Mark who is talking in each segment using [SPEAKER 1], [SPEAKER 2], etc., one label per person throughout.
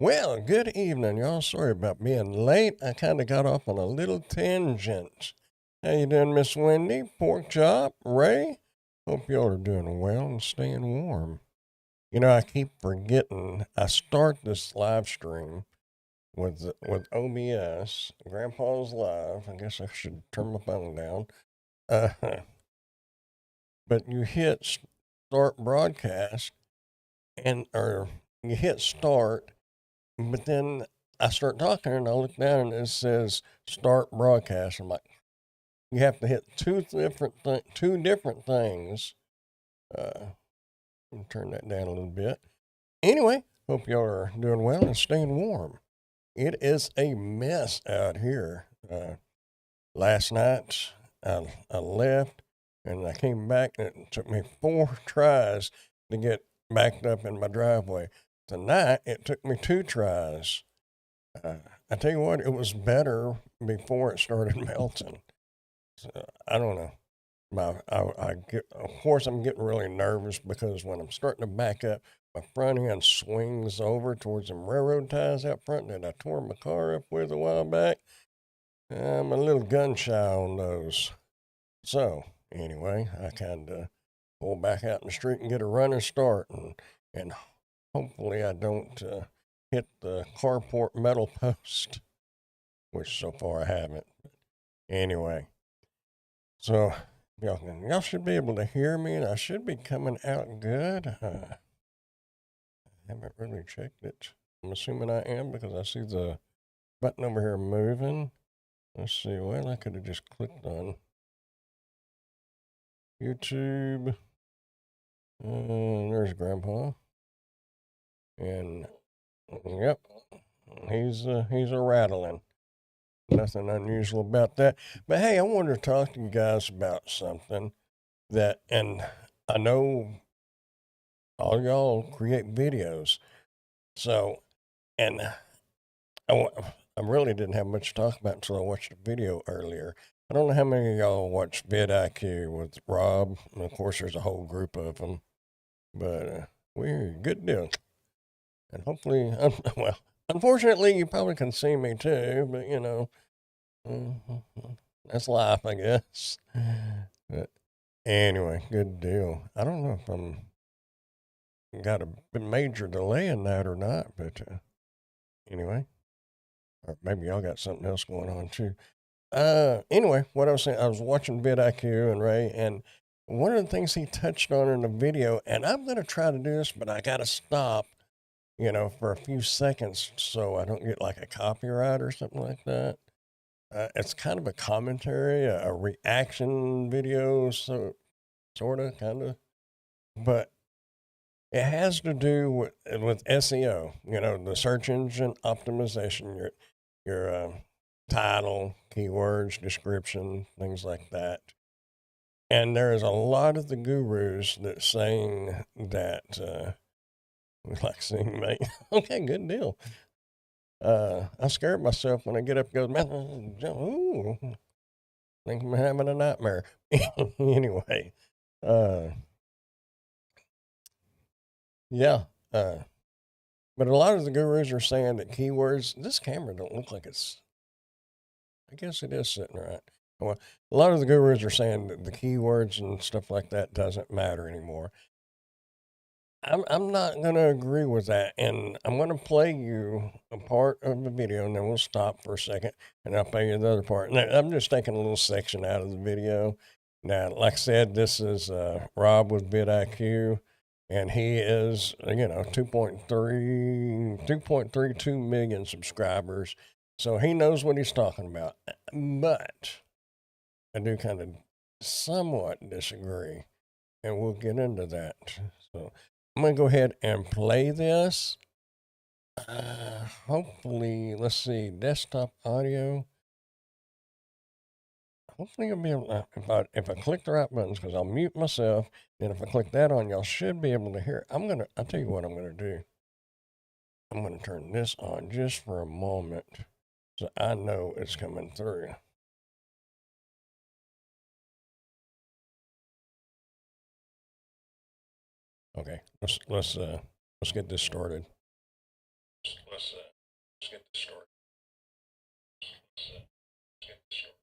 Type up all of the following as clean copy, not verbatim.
[SPEAKER 1] Well, good evening, y'all. Sorry about being late. I kind of got off on a little tangent. How you doing, Miss Wendy? Pork chop, Ray? Hope y'all are doing well and staying warm. You know, I keep forgetting. I start this live stream with OBS, Grandpa's Live. I guess I should turn my phone down. Uh, but you hit start broadcast, or you hit start. But then I start talking and I look down and it says start broadcast. I'm like, you have to hit two different things. Turn that down a little bit. Anyway, hope y'all are doing well and staying warm. It is a mess out here. Last night I left and I came back and it took me 4 tries to get backed up in my driveway. Tonight it took me 2 tries. I tell you what, it was better before it started melting. So, I don't know. Of course, I'm getting really nervous because when I'm starting to back up, my front end swings over towards some railroad ties out front that I tore my car up with a while back. I'm a little gun shy on those. So, anyway, I kind of pull back out in the street and get a running start, and hopefully I don't hit the carport metal post, which so far I haven't. Anyway, so y'all should be able to hear me, and I should be coming out good. I haven't really checked it. I'm assuming I am because I see the button over here moving. Let's see. Well, I could have just clicked on YouTube. There's Grandpa, and yep, he's a rattling. Nothing unusual about that. But hey, I wanted to talk to you guys about something and I know all y'all create videos. So, and I really didn't have much to talk about until I watched the video earlier. I don't know how many of y'all watch vidIQ with Rob. And of course, there's a whole group of them. But we're good deal. And hopefully, well, unfortunately, you probably can see me too, but you know, that's life, I guess. But anyway, good deal. I don't know if I'm got a major delay in that or not, but anyway, or maybe y'all got something else going on too. Anyway, what I was saying, I was watching vidIQ and Ray, and one of the things he touched on in the video, and I'm going to try to do this, but I got to stop, for a few seconds so I don't get like a copyright or something like that. It's kind of a commentary, a reaction video, so sort of, kind of, but it has to do with SEO. The search engine optimization, your title, keywords, description, things like that. And there is a lot of the gurus that saying that. Like seeing mate. Okay, good deal. I scared myself when I get up and go, man, ooh, think I'm having a nightmare. Anyway, yeah. But a lot of the gurus are saying that keywords, this camera don't look like it's, I guess it is sitting right. Well, a lot of the gurus are saying that the keywords and stuff like that doesn't matter anymore. I'm not going to agree with that. And I'm going to play you a part of the video and then we'll stop for a second and I'll play you the other part. Now, I'm just taking a little section out of the video. Now, like I said, this is Rob with vidIQ and he is, 2.32 million subscribers. So he knows what he's talking about. But I do kind of somewhat disagree and we'll get into that. So I'm going to go ahead and play this. Hopefully, let's see, desktop audio. Hopefully you'll be able to, if I click the right buttons, because I'll mute myself, and if I click that on, y'all should be able to hear. I'll tell you what I'm going to do. I'm going to turn this on just for a moment so I know it's coming through. Okay, let's get this started. let's get the story. Let's get the story.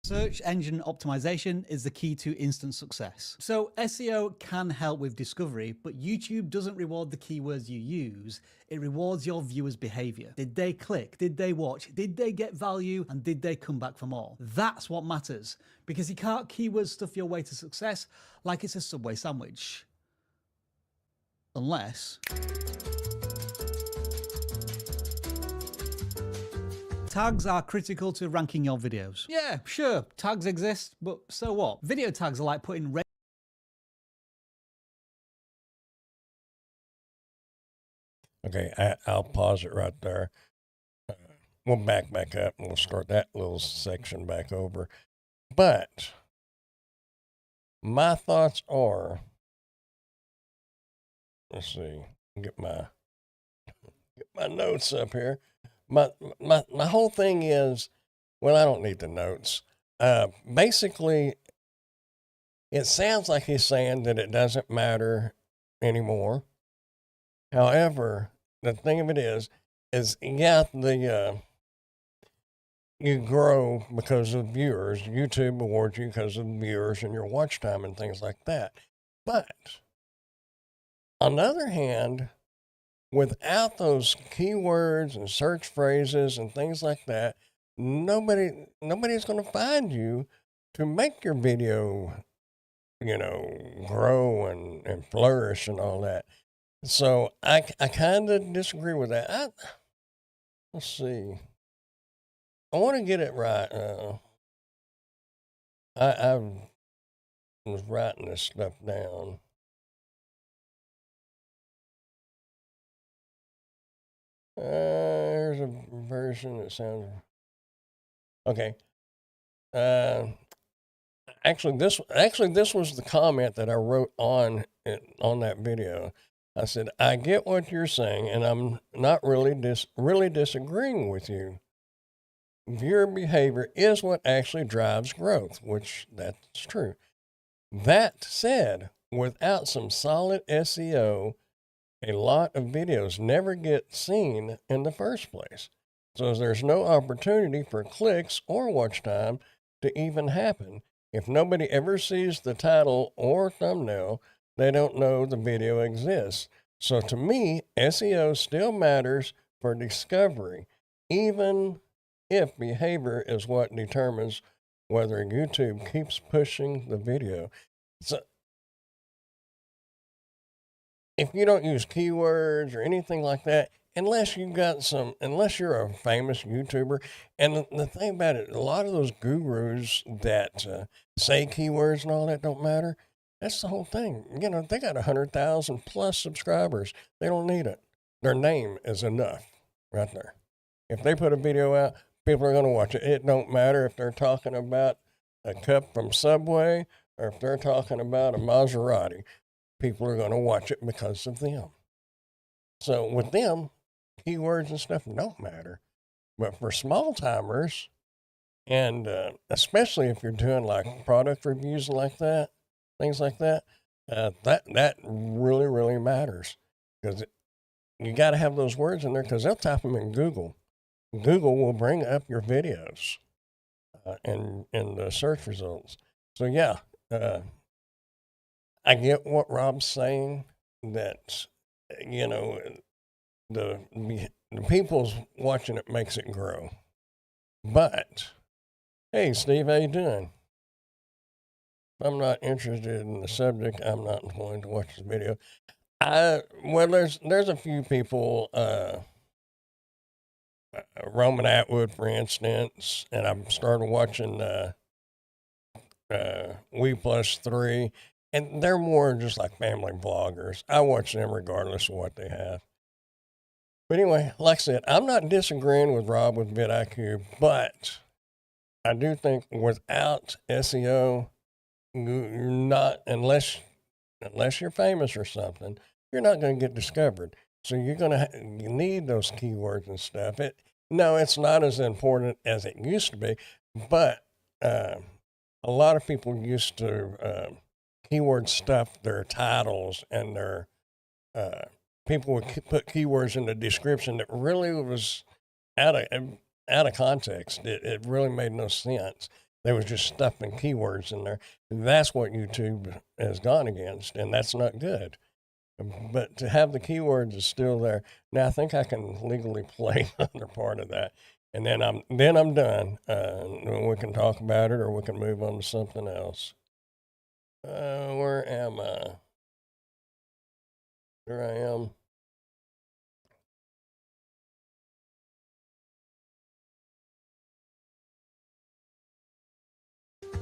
[SPEAKER 2] Search engine optimization is the key to instant success. So SEO can help with discovery, but YouTube doesn't reward the keywords you use. It rewards your viewers' behavior. Did they click? Did they watch? Did they get value? And did they come back for more? That's what matters, because you can't keyword stuff your way to success like it's a Subway sandwich. Unless tags are critical to ranking your videos. Yeah, sure, tags exist, but so what? Video tags are like putting red.
[SPEAKER 1] Okay, I'll pause it right there. We'll back up and we'll start that little section back over. But my thoughts are, let's see, get my notes up here. My whole thing is, well, I don't need the notes. Basically, it sounds like he's saying that it doesn't matter anymore. However, the thing of it is yeah, you grow because of viewers. YouTube awards you because of viewers and your watch time and things like that. But on the other hand, without those keywords and search phrases and things like that, nobody's going to find you to make your video, grow and flourish and all that. So I kind of disagree with that. Let's see. I want to get it right. I was writing this stuff down. There's a version that sounds okay. Actually, this was the comment that I wrote on that video. I said, I get what you're saying, and I'm not really disagreeing with you. Viewer behavior is what actually drives growth, which that's true. That said, without some solid SEO, a lot of videos never get seen in the first place. So there's no opportunity for clicks or watch time to even happen. If nobody ever sees the title or thumbnail, they don't know the video exists. So to me, SEO still matters for discovery, even if behavior is what determines whether YouTube keeps pushing the video. So if you don't use keywords or anything like that, unless you're a famous YouTuber, and the thing about it, a lot of those gurus that say keywords and all that don't matter. That's the whole thing. They got 100,000 plus subscribers. They don't need it. Their name is enough right there. If they put a video out, people are going to watch it. It don't matter if they're talking about a cup from Subway or if they're talking about a Maserati. People are going to watch it because of them. So with them, keywords and stuff don't matter. But for small timers, and especially if you're doing like product reviews like that, things like that, that really, really matters. Because you got to have those words in there because they'll type them in Google. Google will bring up your videos in the search results. So yeah, I get what Rob's saying, that, the people's watching it makes it grow. But, hey, Steve, how you doing? If I'm not interested in the subject, I'm not going to watch the video. Well, there's a few people, Roman Atwood, for instance, and I've started watching We Plus 3, and they're more just like family vloggers. I watch them regardless of what they have. But anyway, like I said, I'm not disagreeing with Rob with vidIQ, but I do think without SEO, you're not, unless you're famous or something, you're not going to get discovered. So you're going to you need those keywords and stuff. No, it's not as important as it used to be, but a lot of people used to keyword stuff their titles and their people would put keywords in the description that really was out of context. It really made no sense. They was just stuffing keywords in there. And that's what YouTube has gone against, and that's not good. But to have the keywords is still there. Now I think I can legally play another part of that, and then I'm done. We can talk about it, or we can move on to something else. Where am I? Here I am.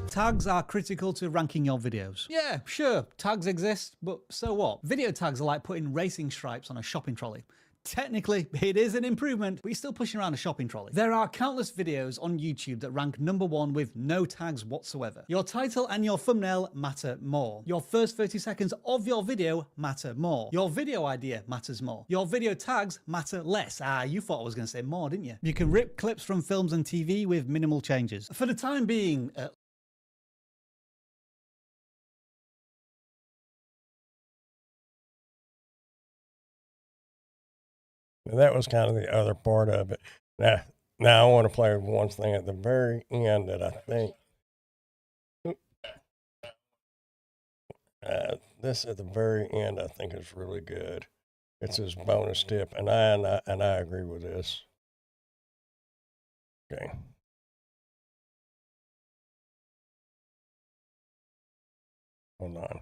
[SPEAKER 2] Tags are critical to ranking your videos. Yeah, sure, tags exist, but so what? Video tags are like putting racing stripes on a shopping trolley. Technically, it is an improvement, but you're still pushing around a shopping trolley. There are countless videos on YouTube that rank #1 with no tags whatsoever. Your title and your thumbnail matter more. Your first 30 seconds of your video matter more. Your video idea matters more. Your video tags matter less. You thought I was going to say more, didn't you? You can rip clips from films and TV with minimal changes. For the time being,
[SPEAKER 1] that was kind of the other part of it. Now I want to play one thing at the very end that I think this at the very end I think is really good. It's his bonus tip, and I agree with this. Okay. Hold on.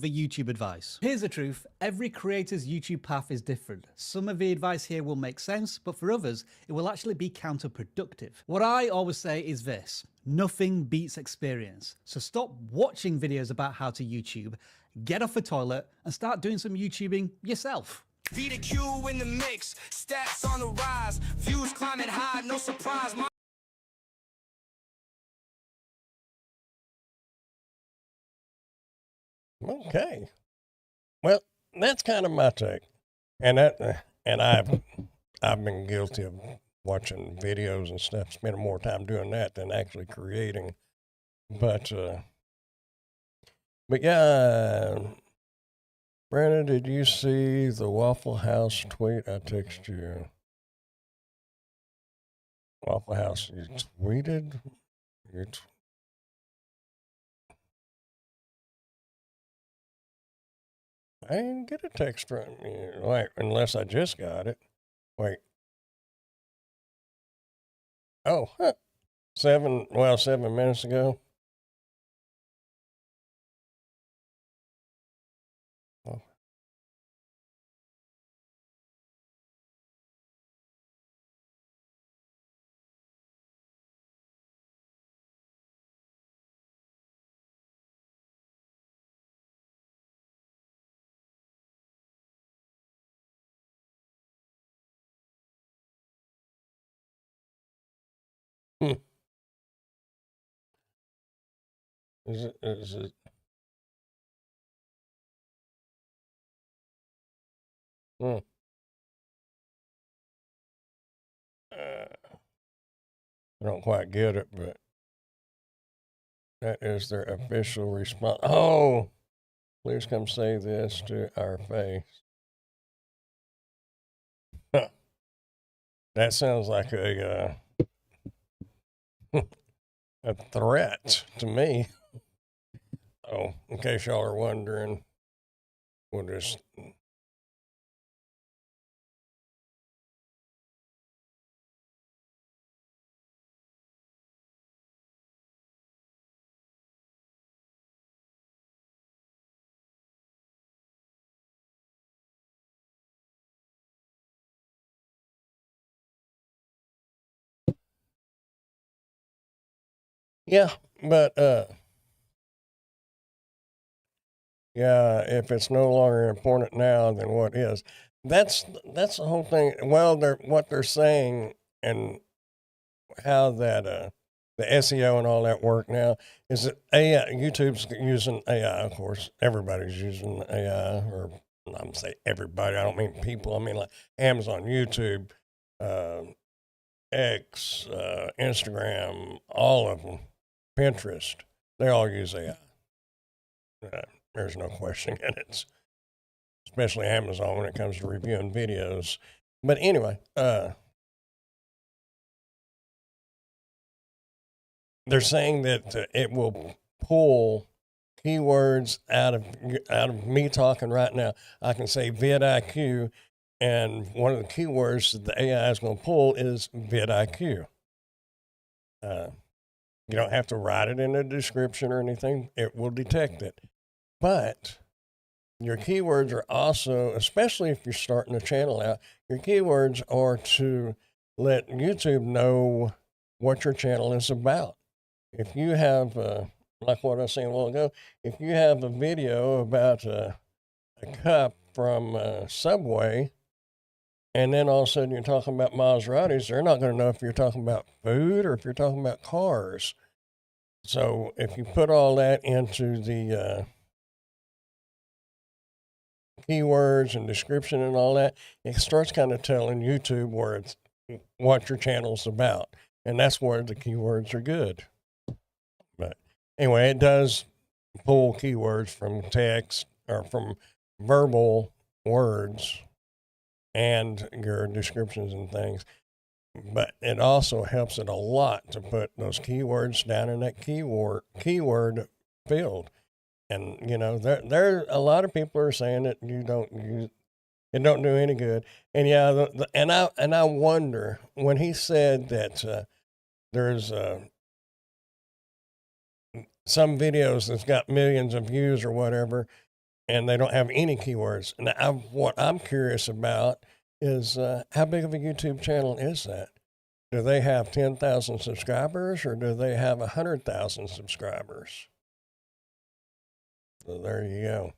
[SPEAKER 2] the YouTube advice. Here's the truth, every creator's YouTube path is different. Some of the advice here will make sense, but for others, it will actually be counterproductive. What I always say is this, nothing beats experience. So stop watching videos about how to YouTube, get off the toilet, and start doing some YouTubing yourself.
[SPEAKER 3] VDQ in the mix, stats on the rise, views climbing high, no surprise.
[SPEAKER 1] Okay. Well, that's kind of my take, and I've been guilty of watching videos and stuff, spending more time doing that than actually creating. But yeah, Brandon, did you see the Waffle House tweet I texted you? Waffle House, you tweeted? I didn't get a text from you. Wait, unless I just got it. Wait. Oh, 7 minutes ago. Oh. Hmm. Is it? Hmm. I don't quite get it, but that is their official response. Oh, please come say this to our face. Huh. That sounds like a a threat to me. Oh, in case y'all are wondering, we'll just. Yeah, but yeah, if it's no longer important now, then what is? That's the whole thing. Well, what they're saying and how that the SEO and all that work now is that AI, YouTube's using AI, of course. Everybody's using AI, or I'm going to say everybody. I don't mean people. I mean like Amazon, YouTube, uh, X, Instagram, all of them, Pinterest. They all use AI. There's no question in it, especially Amazon when it comes to reviewing videos. But anyway, they're saying that it will pull keywords out of me talking right now. I can say vidIQ, and one of the keywords that the AI is going to pull is vidIQ. You don't have to write it in the description or anything. It will detect it. But your keywords are also, especially if you're starting a channel out, your keywords are to let YouTube know what your channel is about. If you have, like what I was saying a while ago, if you have a video about a cup from Subway, and then all of a sudden you're talking about Maseratis, they're not going to know if you're talking about food or if you're talking about cars. So if you put all that into the keywords and description and all that, it starts kind of telling YouTube what your channel's about. And that's where the keywords are good. But anyway, it does pull keywords from text or from verbal words and your descriptions and things. But it also helps it a lot to put those keywords down in that keyword field. And, you know, there a lot of people are saying that it don't do any good. And yeah, and I wonder when he said that there's some videos that's got millions of views or whatever, and they don't have any keywords. And what I'm curious about is how big of a YouTube channel is that? Do they have 10,000 subscribers or do they have 100,000 subscribers? So there you go.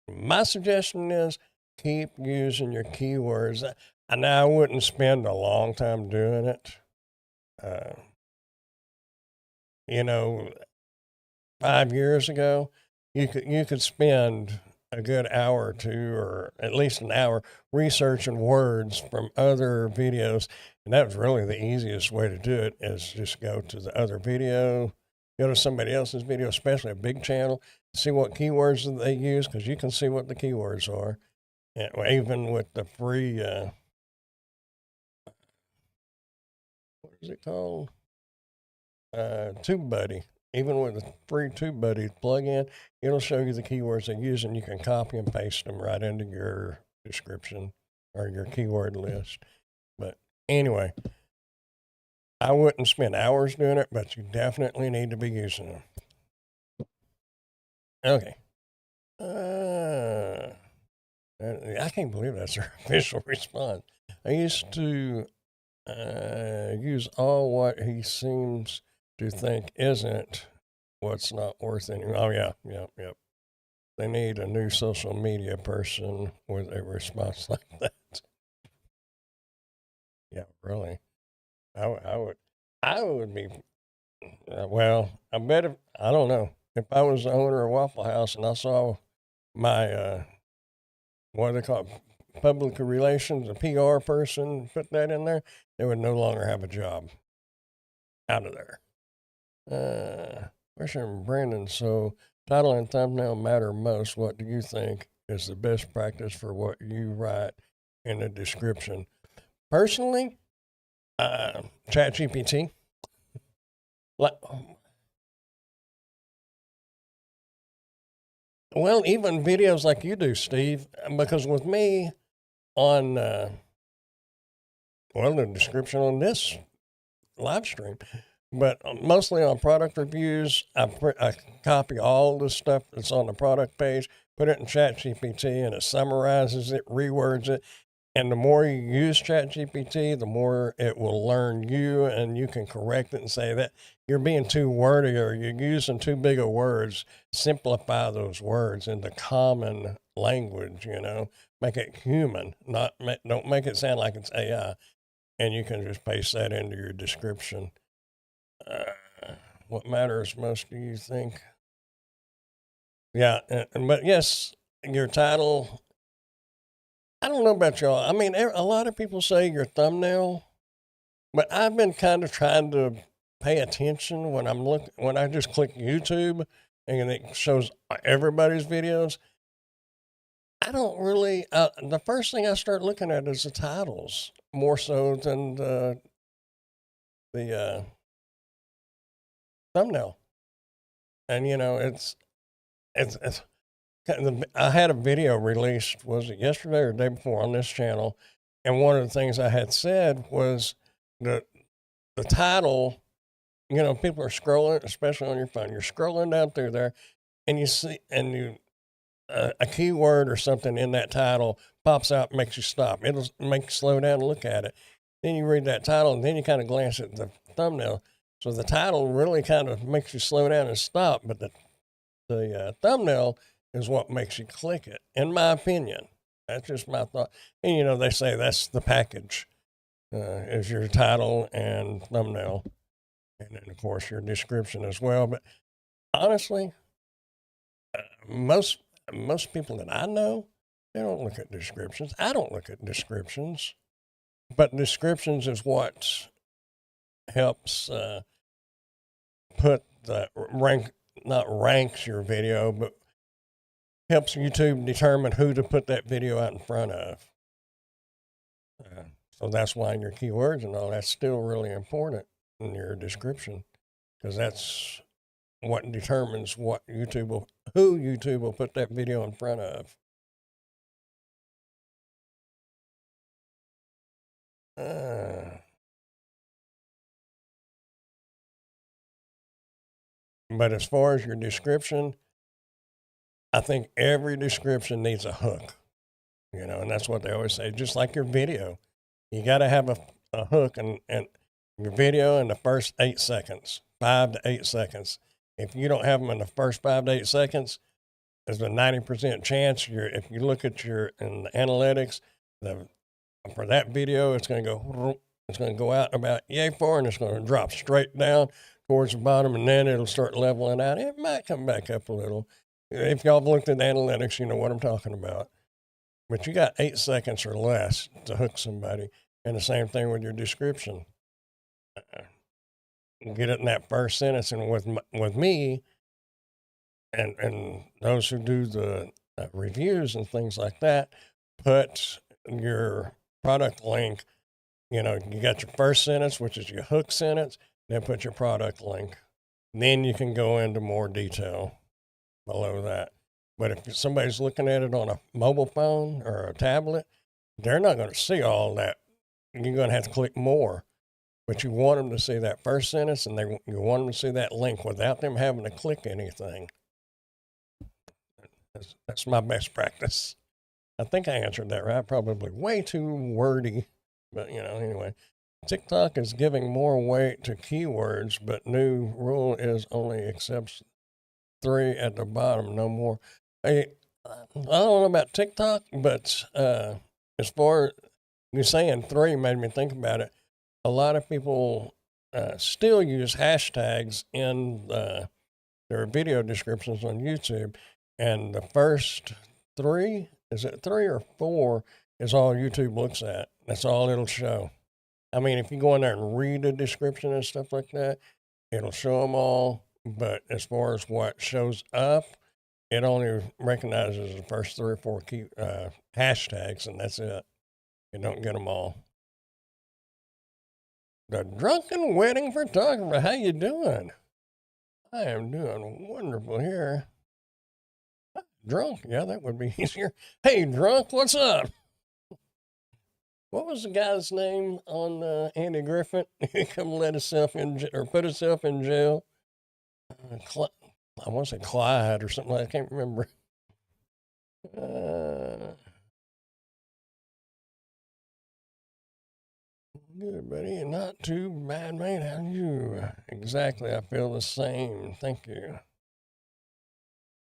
[SPEAKER 1] My suggestion is keep using your keywords. I know I wouldn't spend a long time doing it. You know, 5 years ago, you could spend a good hour or two, or at least an hour, researching words from other videos. And that was really the easiest way to do it, is just go to the other video, go to somebody else's video, especially a big channel, see what keywords that they use, because you can see what the keywords are. And even with the free, what is it called? TubeBuddy. Even with the free TubeBuddy plugin, it'll show you the keywords they use, and you can copy and paste them right into your description or your keyword list. But anyway, I wouldn't spend hours doing it, but you definitely need to be using them. Okay. I can't believe that's their official response. I used to use all what he seems to think isn't what's not worth anything. Oh, yeah. They need a new social media person with a response like that. Yeah, really. I would be, well, I bet I don't know. If I was the owner of Waffle House and I saw my, what do they call it, public relations, a PR person, put that in there, they would no longer have a job. Out of there. Question from Brandon. So, title and thumbnail matter most. What do you think is the best practice for what you write in the description? Personally, ChatGPT. Well, even videos like you do, Steve, because with me on, the description on this live stream, but mostly on product reviews, I copy all the stuff that's on the product page, put it in ChatGPT, and it summarizes it, rewords it. And the more you use ChatGPT, the more it will learn you, and you can correct it and say that you're being too wordy or you're using too big of words. Simplify those words into common language, make it human, don't make it sound like it's AI. And you can just paste that into your description. what matters most, do you think? Yeah, but yes, your title. I don't know about y'all. I mean, a lot of people say your thumbnail, but I've been kind of trying to pay attention when when I just click YouTube and it shows everybody's videos. I don't really. The first thing I start looking at is the titles more so than the thumbnail. And it's I had a video released, was it yesterday or the day before, on this channel, and one of the things I had said was the title. People are scrolling, especially on your phone. You're scrolling down through there, and you see, and you a keyword or something in that title pops out, makes you stop. It'll make you slow down and look at it. Then you read that title, and then you kind of glance at the thumbnail. So the title really kind of makes you slow down and stop, but the thumbnail is what makes you click it, in my opinion. That's just my thought. And, they say that's the package, is your title and thumbnail. And then, of course, your description as well. But honestly, most people that I know, they don't look at descriptions. I don't look at descriptions. But descriptions is what helps put the not ranks your video, but helps YouTube determine who to put that video out in front of. So that's why your keywords and all that's still really important in your description, because that's what determines who YouTube will put that video in front of. But as far as your description, I think every description needs a hook, and that's what they always say. Just like your video, you got to have a hook and your video in the first 8 seconds, 5 to 8 seconds. If you don't have them in the first 5 to 8 seconds, there's a 90% chance if you look at in the analytics, for that video, it's going to go out about yay far, and it's going to drop straight down towards the bottom, and then it'll start leveling out. It might come back up a little. If y'all have looked at the analytics, you know what I'm talking about. But you got 8 seconds or less to hook somebody. And the same thing with your description. Get it in that first sentence. And with me and those who do the reviews and things like that, put your product link. You got your first sentence, which is your hook sentence, then put your product link. Then you can go into more detail below that. But if somebody's looking at it on a mobile phone or a tablet, they're not going to see all that. You're going to have to click more. But you want them to see that first sentence, and you want them to see that link without them having to click anything. That's my best practice. I think I answered that right. Probably way too wordy. But, anyway. TikTok is giving more weight to keywords, but new rule is only accepts 3 at the bottom, no more. I don't know about TikTok, but as far as you saying 3 made me think about it. A lot of people still use hashtags in their video descriptions on YouTube, and the first 3, is it 3 or 4, is all YouTube looks at. That's all it'll show. I mean, if you go in there and read the description and stuff like that, it'll show them all. But as far as what shows up, it only recognizes the first 3 or 4 key hashtags, and that's it. You don't get them all. The Drunken Wedding Photographer, how you doing? I am doing wonderful here. Drunk, yeah, that would be easier. Hey, drunk, what's up? What was the guy's name on Andy Griffith? He come let himself in or put himself in jail. I want to say Clyde or something like that. I can't remember. Good, buddy. Not too bad, mate. How are you? Exactly. I feel the same. Thank you.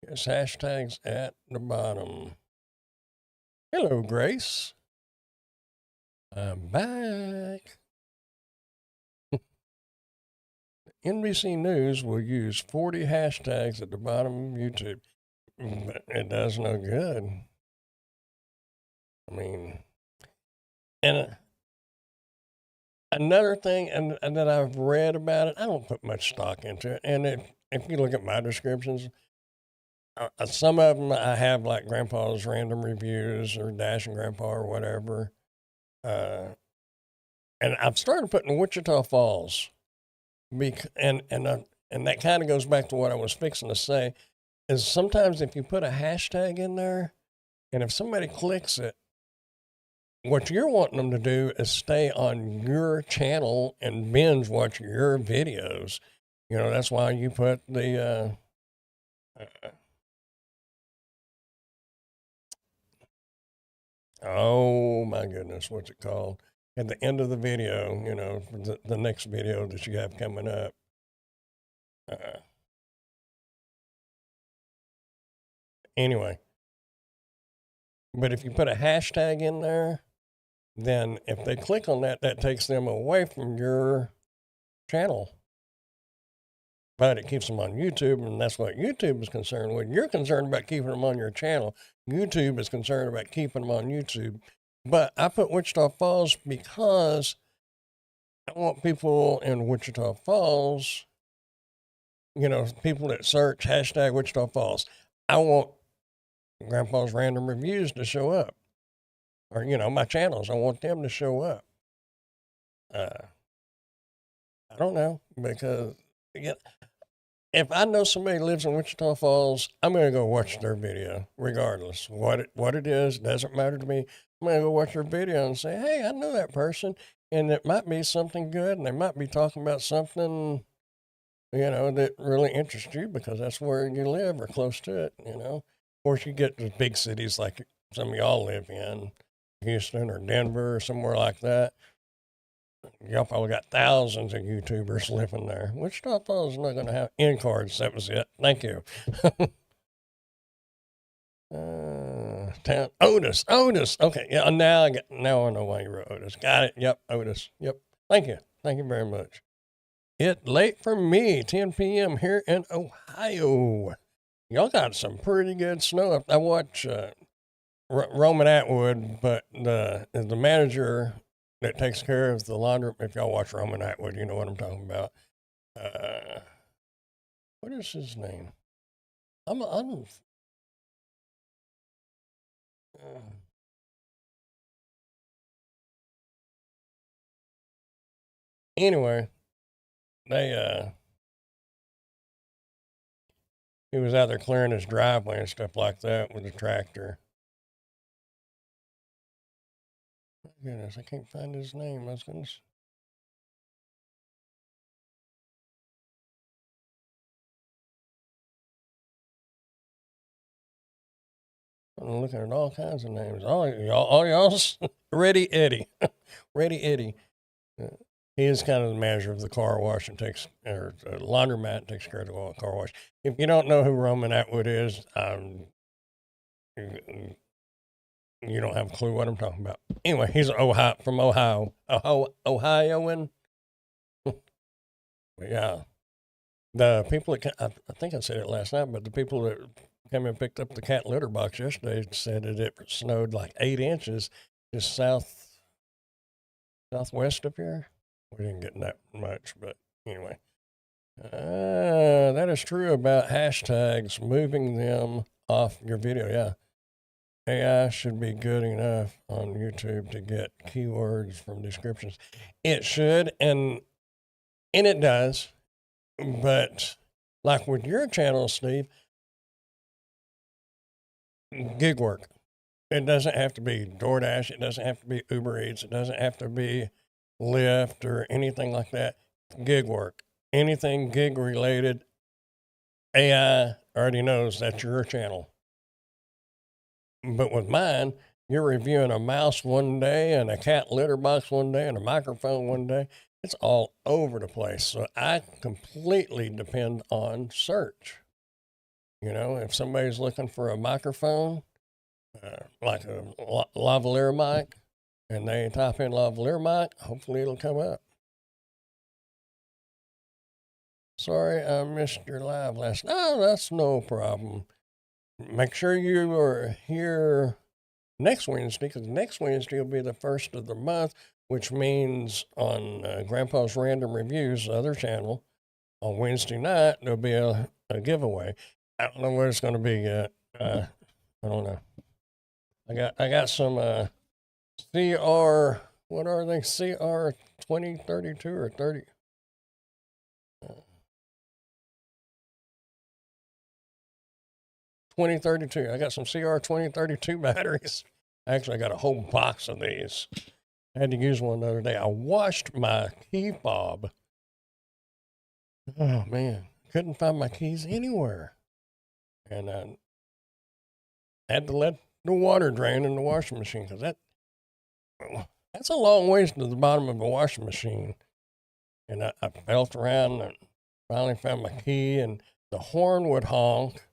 [SPEAKER 1] Yes, hashtags at the bottom. Hello, Grace. I'm back. NBC News will use 40 hashtags at the bottom of YouTube, but it does no good. I mean, and another thing, and that I've read about it, I don't put much stock into it. And if you look at my descriptions, some of them I have like Grandpa's Random Reviews or Dashing Grandpa or whatever. And I've started putting Wichita Falls, and that kind of goes back to what I was fixing to say, is sometimes if you put a hashtag in there, and if somebody clicks it, what you're wanting them to do is stay on your channel and binge watch your videos. You know, that's why you put the, oh my goodness, what's it called? At the end of the video, you know, the next video that you have coming up. Anyway, but if you put a hashtag in there, then if they click on that, that takes them away from your channel. But it keeps them on YouTube, and that's what YouTube is concerned with. You're concerned about keeping them on your channel. YouTube is concerned about keeping them on YouTube. But I put Wichita Falls because I want people in Wichita Falls, you know, people that search hashtag Wichita Falls. I want Grandpa's Random Reviews to show up. Or, you know, my channels, I want them to show up. I don't know, because again, if I know somebody lives in Wichita Falls, I'm going to go watch their video, regardless. What it is, doesn't matter to me. I'm going to go watch their video and say, hey, I know that person, and it might be something good, and they might be talking about something, you know, that really interests you because that's where you live or close to it, you know. Of course, you get to big cities like some of y'all live in, Houston or Denver or somewhere like that. Y'all probably got thousands of YouTubers living there. Wichita Falls is not going to have end cards. That was it. Thank you. Otis. Okay. Yeah. Now I know why you wrote Otis. Got it. Yep. Otis. Yep. Thank you. Thank you very much. It late for me. 10 p.m. here in Ohio. Y'all got some pretty good snow. I watch Roman Atwood, but the manager that takes care of the laundry. If y'all watch Roman Atwood, you know what I'm talking about. What is his name? Anyway, he was out there clearing his driveway and stuff like that with a tractor. Goodness, I can't find his name. I was going to. I'm looking at all kinds of names. All y'all's Ready Eddie. Ready Eddie. He is kind of the manager of the car wash and or laundromat, takes care of the car wash. If you don't know who Roman Atwood is, you don't have a clue what I'm talking about. Anyway, he's from Ohioan. Yeah. The people that, I think I said it last night, but the people that came and picked up the cat litter box yesterday said that it snowed like 8 inches just southwest of here. We didn't get that much, but anyway. That is true about hashtags, moving them off your video. Yeah. AI should be good enough on YouTube to get keywords from descriptions. It should, and it does. But like with your channel, Steve, gig work. It doesn't have to be DoorDash. It doesn't have to be Uber Eats. It doesn't have to be Lyft or anything like that. Gig work. Anything gig related, AI already knows that's your channel. But with mine, you're reviewing a mouse one day and a cat litter box one day and a microphone one day. It's all over the place. So I completely depend on search. You know, if somebody's looking for a microphone, like a lavalier mic, and they type in lavalier mic, hopefully it'll come up. Sorry I missed your live last night. Oh, that's no problem. Make sure you are here next Wednesday, because next Wednesday will be the first of the month, which means on Grandpa's Random Reviews, the other channel, on Wednesday night, there'll be a giveaway. I don't know what it's going to be yet. I don't know. I got some CR, what are they? CR 2032 or 30? 2032. I got some CR 2032 batteries. Actually, I got a whole box of these. I had to use one the other day. I washed my key fob. Oh, man. Couldn't find my keys anywhere. And I had to let the water drain in the washing machine, because that's a long ways to the bottom of a washing machine. And I felt around and finally found my key, and the horn would honk,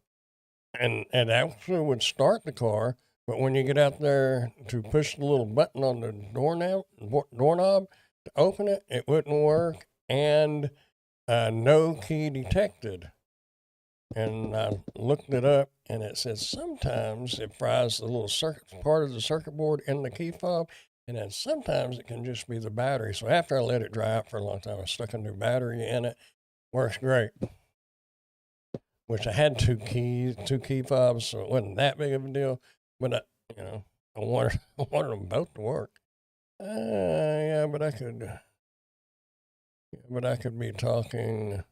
[SPEAKER 1] and it actually would start the car. But when you get out there to push the little button on the doorknob to open it, it wouldn't work, and no key detected. And I looked it up, and it says sometimes it fries the little part of the circuit board in the key fob, and then sometimes it can just be the battery. So after I let it dry out for a long time, I stuck a new battery in it. Works great. Which I had two key fobs, so it wasn't that big of a deal. But I wanted them both to work. Yeah, but I could be talking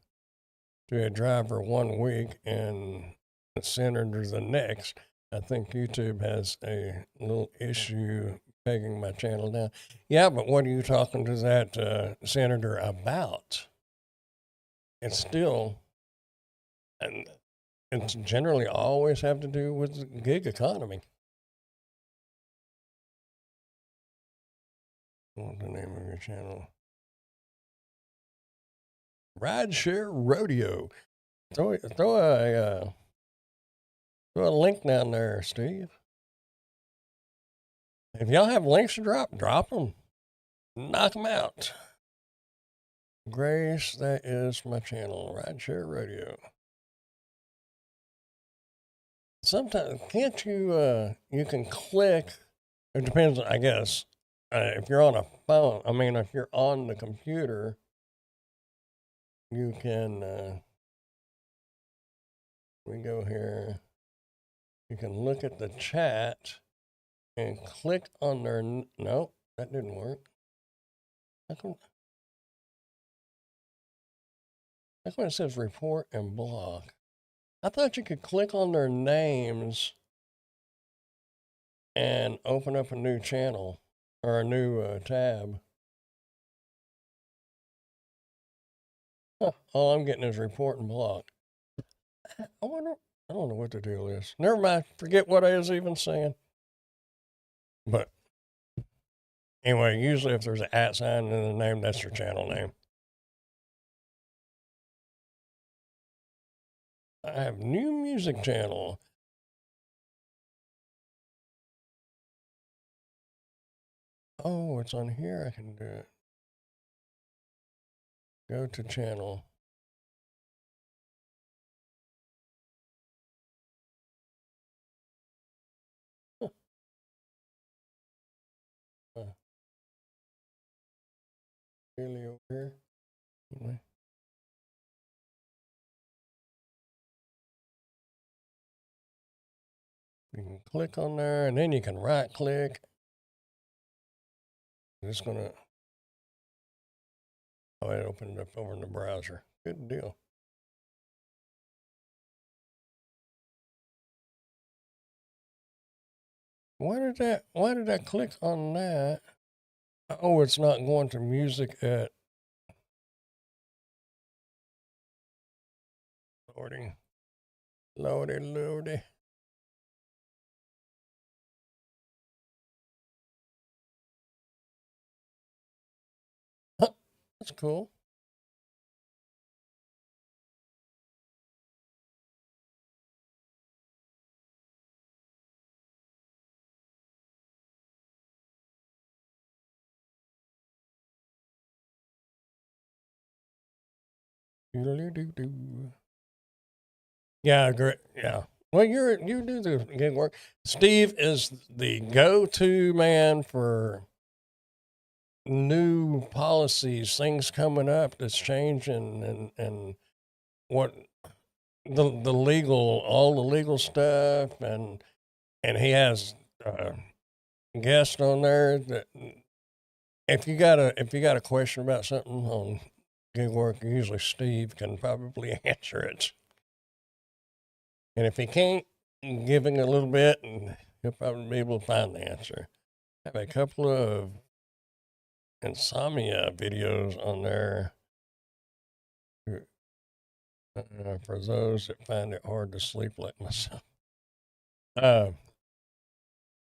[SPEAKER 1] to a driver one week and a senator the next. I think YouTube has a little issue pegging my channel down. Yeah, but what are you talking to that senator about? It's still, and it's generally always have to do with the gig economy. What's the name of your channel? Rideshare Rodeo. Throw a link down there, Steve. If y'all have links to drop them. Knock them out. Grace, that is my channel, Rideshare Rodeo. Sometimes, can't you, you can click, it depends, I guess, if you're on a phone, if you're on the computer, you can, we go here, you can look at the chat and click on their, no, that didn't work. That's when it says report and block. I thought you could click on their names and open up a new channel or a new tab. Huh, all I'm getting is report and block. I don't know what the deal is. Never mind. Forget what I was even saying. But anyway, usually if there's an @ sign in the name, that's your channel name. I have new music channel. Oh, it's on here. I can do it. Go to channel. Huh. Really over here. Anyway. You can click on there, and then you can right click. I'm just gonna, oh, it opened up over in the browser. Good deal. Why did I click on that? Oh, it's not going to music at loading. Lordy. Huh, that's cool. Doodly-doo-doo. Yeah, great. Yeah. Well, you do the good work. Steve is the go-to man for new policies, things coming up that's changing, and what the legal, all the legal stuff, and he has guests on there that if you got a question about something on gig work, usually Steve can probably answer it. And if he can't, give him a little bit, and he'll probably be able to find the answer. I have a couple of insomnia videos on there for those that find it hard to sleep like myself. Uh,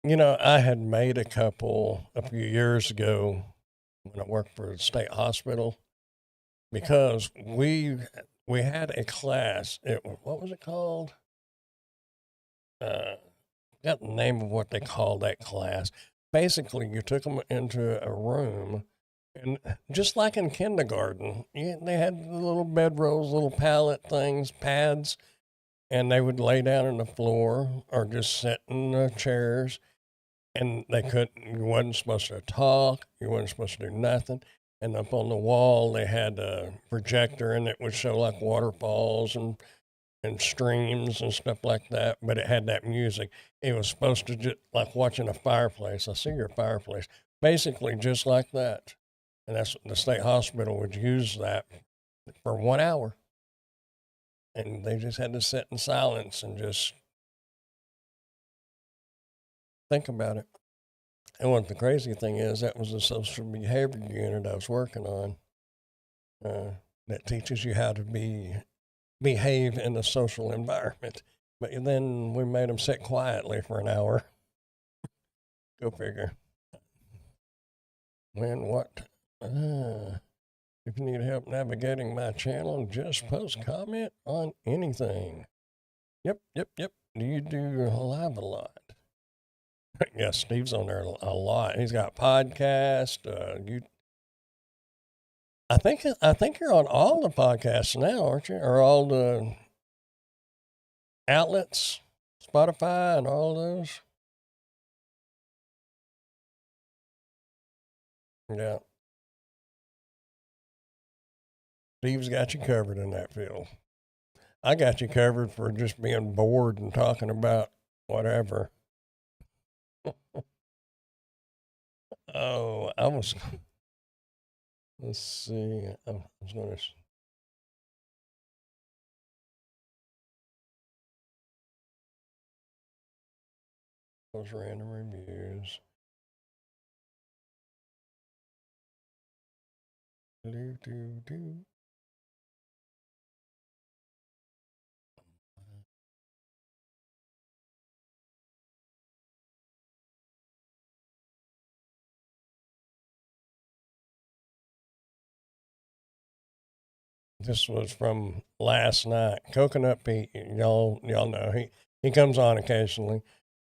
[SPEAKER 1] I had made a couple a few years ago when I worked for the state hospital because we had a class. What was it called? Got the name of what they called that class. Basically, you took them into a room, and just like in kindergarten, they had the little bedrolls, little pallet things, pads, and they would lay down on the floor or just sit in the chairs. And you wasn't supposed to talk, you wasn't supposed to do nothing. And up on the wall, they had a projector, and it would show like waterfalls and streams and stuff like that, but it had that music. It was supposed to just like watching a fireplace. I see your fireplace. Basically, just like that. And that's the state hospital would use that for 1 hour. And they just had to sit in silence and just think about it. And what the crazy thing is, that was the social behavior unit I was working on that teaches you how to behave in a social environment. But then we made them sit quietly for an hour. Go figure. When what? If you need help navigating my channel, just post comment on anything. Yep. Do you do live a lot? Yeah, Steve's on there a lot. He's got podcast. I think you're on all the podcasts now, aren't you? Or all the outlets, Spotify and all those. Yeah. Steve's got you covered in that field. I got you covered for just being bored and talking about whatever. Oh, let's see. I was going to, those random reviews. Do. This was from last night. Coconut Pete, y'all know he comes on occasionally.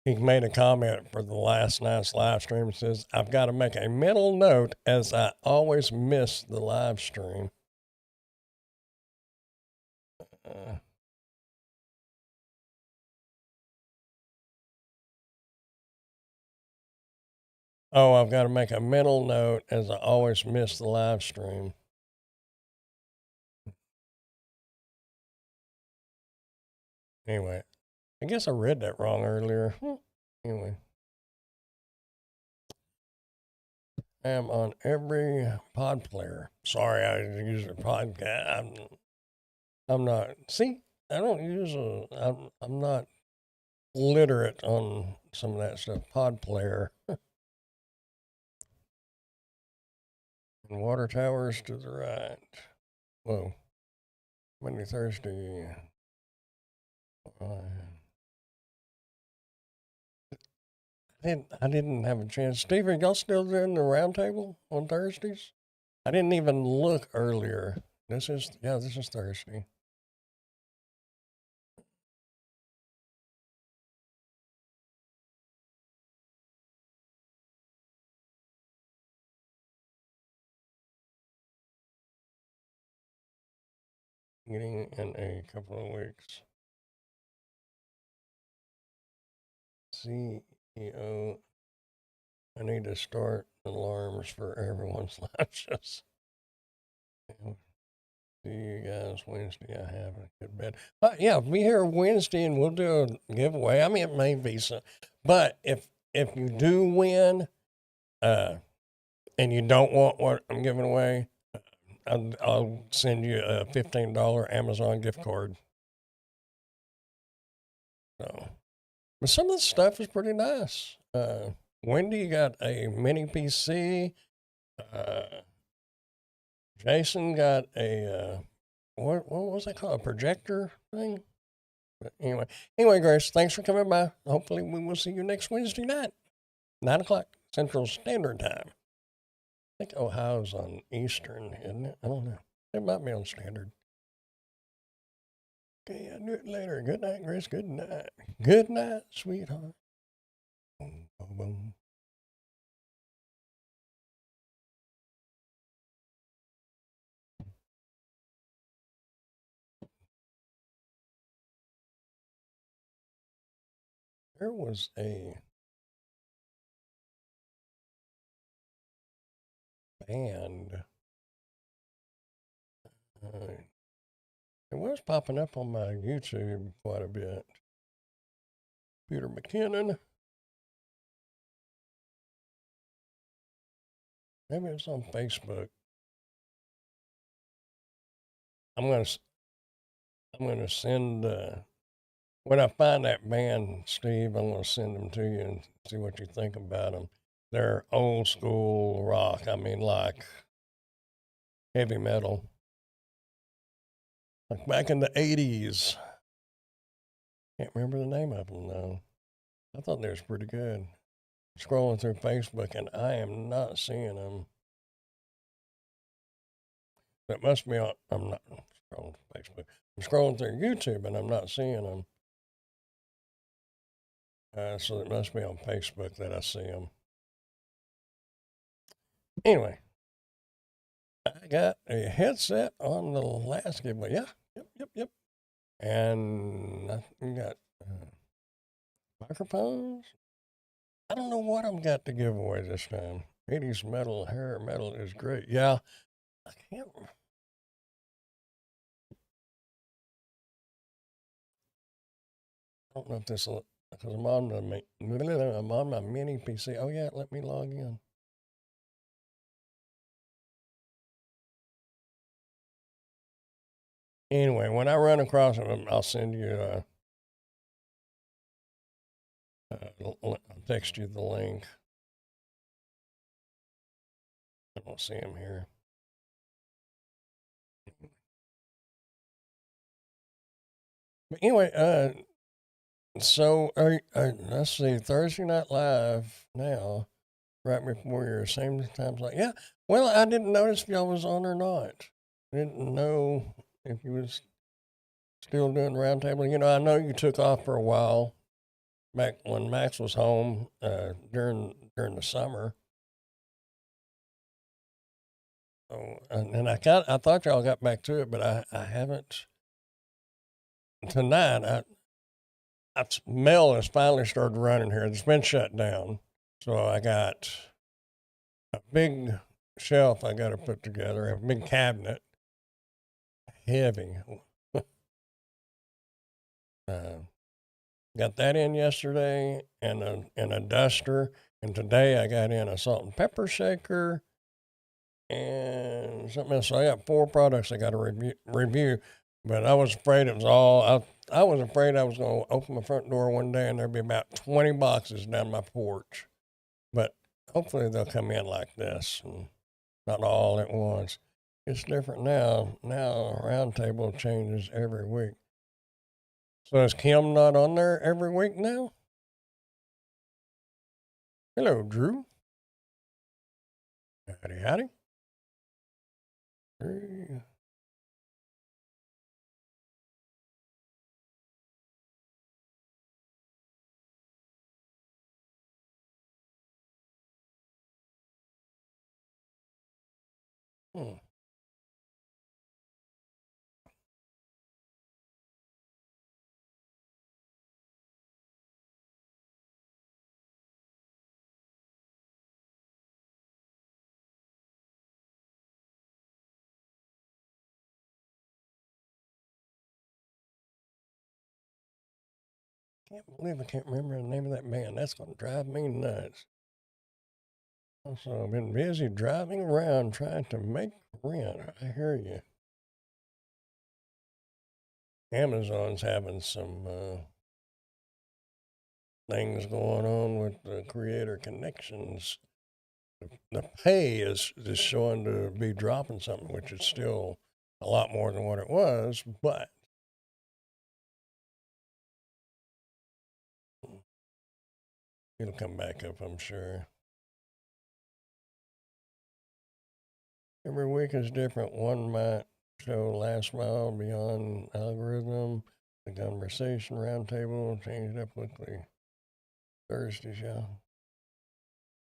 [SPEAKER 1] He made a comment for the last night's live stream. It says, "I've got to make a mental note as I always miss the live stream." I've got to make a mental note as I always miss the live stream. Anyway, I guess I read that wrong earlier. Anyway, I am on every pod player. Sorry, I use a podcast. I'm not. See, I don't use I'm not literate on some of that stuff. Pod player. And water towers to the right. Whoa. Monday, Thursday. I didn't have a chance. Steve, are y'all still doing the roundtable on Thursdays? I didn't even look earlier. This is Thursday. getting in a couple of weeks. CEO, I need to start alarms for everyone's lashes. See you guys Wednesday. I have a good bed. Yeah, be here Wednesday and we'll do a giveaway. I mean, it may be some, but if you do win, and you don't want what I'm giving away, I'll send you a $15 Amazon gift card. So, but some of the stuff is pretty nice. Wendy got a mini PC. Jason got a what was that called? A projector thing? But anyway, Grace, thanks for coming by. Hopefully we will see you next Wednesday night, 9 o'clock Central Standard Time. I think Ohio's on Eastern, isn't it? I don't know. It might be on Standard. Okay, I'll do it later. Good night, Grace. Good night. Good night, sweetheart. Boom, boom, boom. There was a band. It was popping up on my YouTube quite a bit. Peter McKinnon. Maybe it's on Facebook. I'm gonna send when I find that band, Steve. I'm gonna send them to you and see what you think about them. They're old school rock. I mean, like heavy metal, like back in the '80s. Can't remember the name of them though. I thought they was pretty good. Scrolling through Facebook and I am not seeing them. It must be on. I'm not scrolling through Facebook. I'm scrolling through YouTube and I'm not seeing them. So it must be on Facebook that I see them. Anyway, I got a headset on the last giveaway. Yeah, yep. And I got microphones. I don't know what I'm got to give away this time. 80s metal, hair metal is great. Yeah, I can't. I don't know if this will, because I'm on my mini PC. Oh yeah, let me log in. Anyway, when I run across them, I'll send you. I'll text you the link. I don't see him here. But anyway, so let's see, Thursday Night Live now, right before your same times like yeah. Well, I didn't notice if y'all was on or not. I didn't know if you was still doing roundtable. You know, I know you took off for a while back when Max was home during the summer. Oh, and I thought y'all got back to it, but I haven't. Tonight, mail has finally started running here. It's been shut down, so I got a big shelf I got to put together, a big cabinet, heavy. Got that in yesterday, and a duster, and today I got in a salt and pepper shaker, and something else. So I got 4 products I got to review, but I was afraid it was all. I was afraid I was going to open my front door one day and there'd be about 20 boxes down my porch, but hopefully they'll come in like this and not all at once. It's different now. Now roundtable changes every week. So is Kim not on there every week now? Hello, Drew. Howdy. Hey. Hmm. can't believe I can't remember the name of that band. That's going to drive me nuts. So I've been busy driving around trying to make rent. I hear you. Amazon's having some things going on with the creator connections. The pay is showing to be dropping something, which is still a lot more than what it was, but it'll come back up, I'm sure. Every week is different. One might show last mile beyond algorithm, the conversation roundtable, changed up quickly. Thursday show.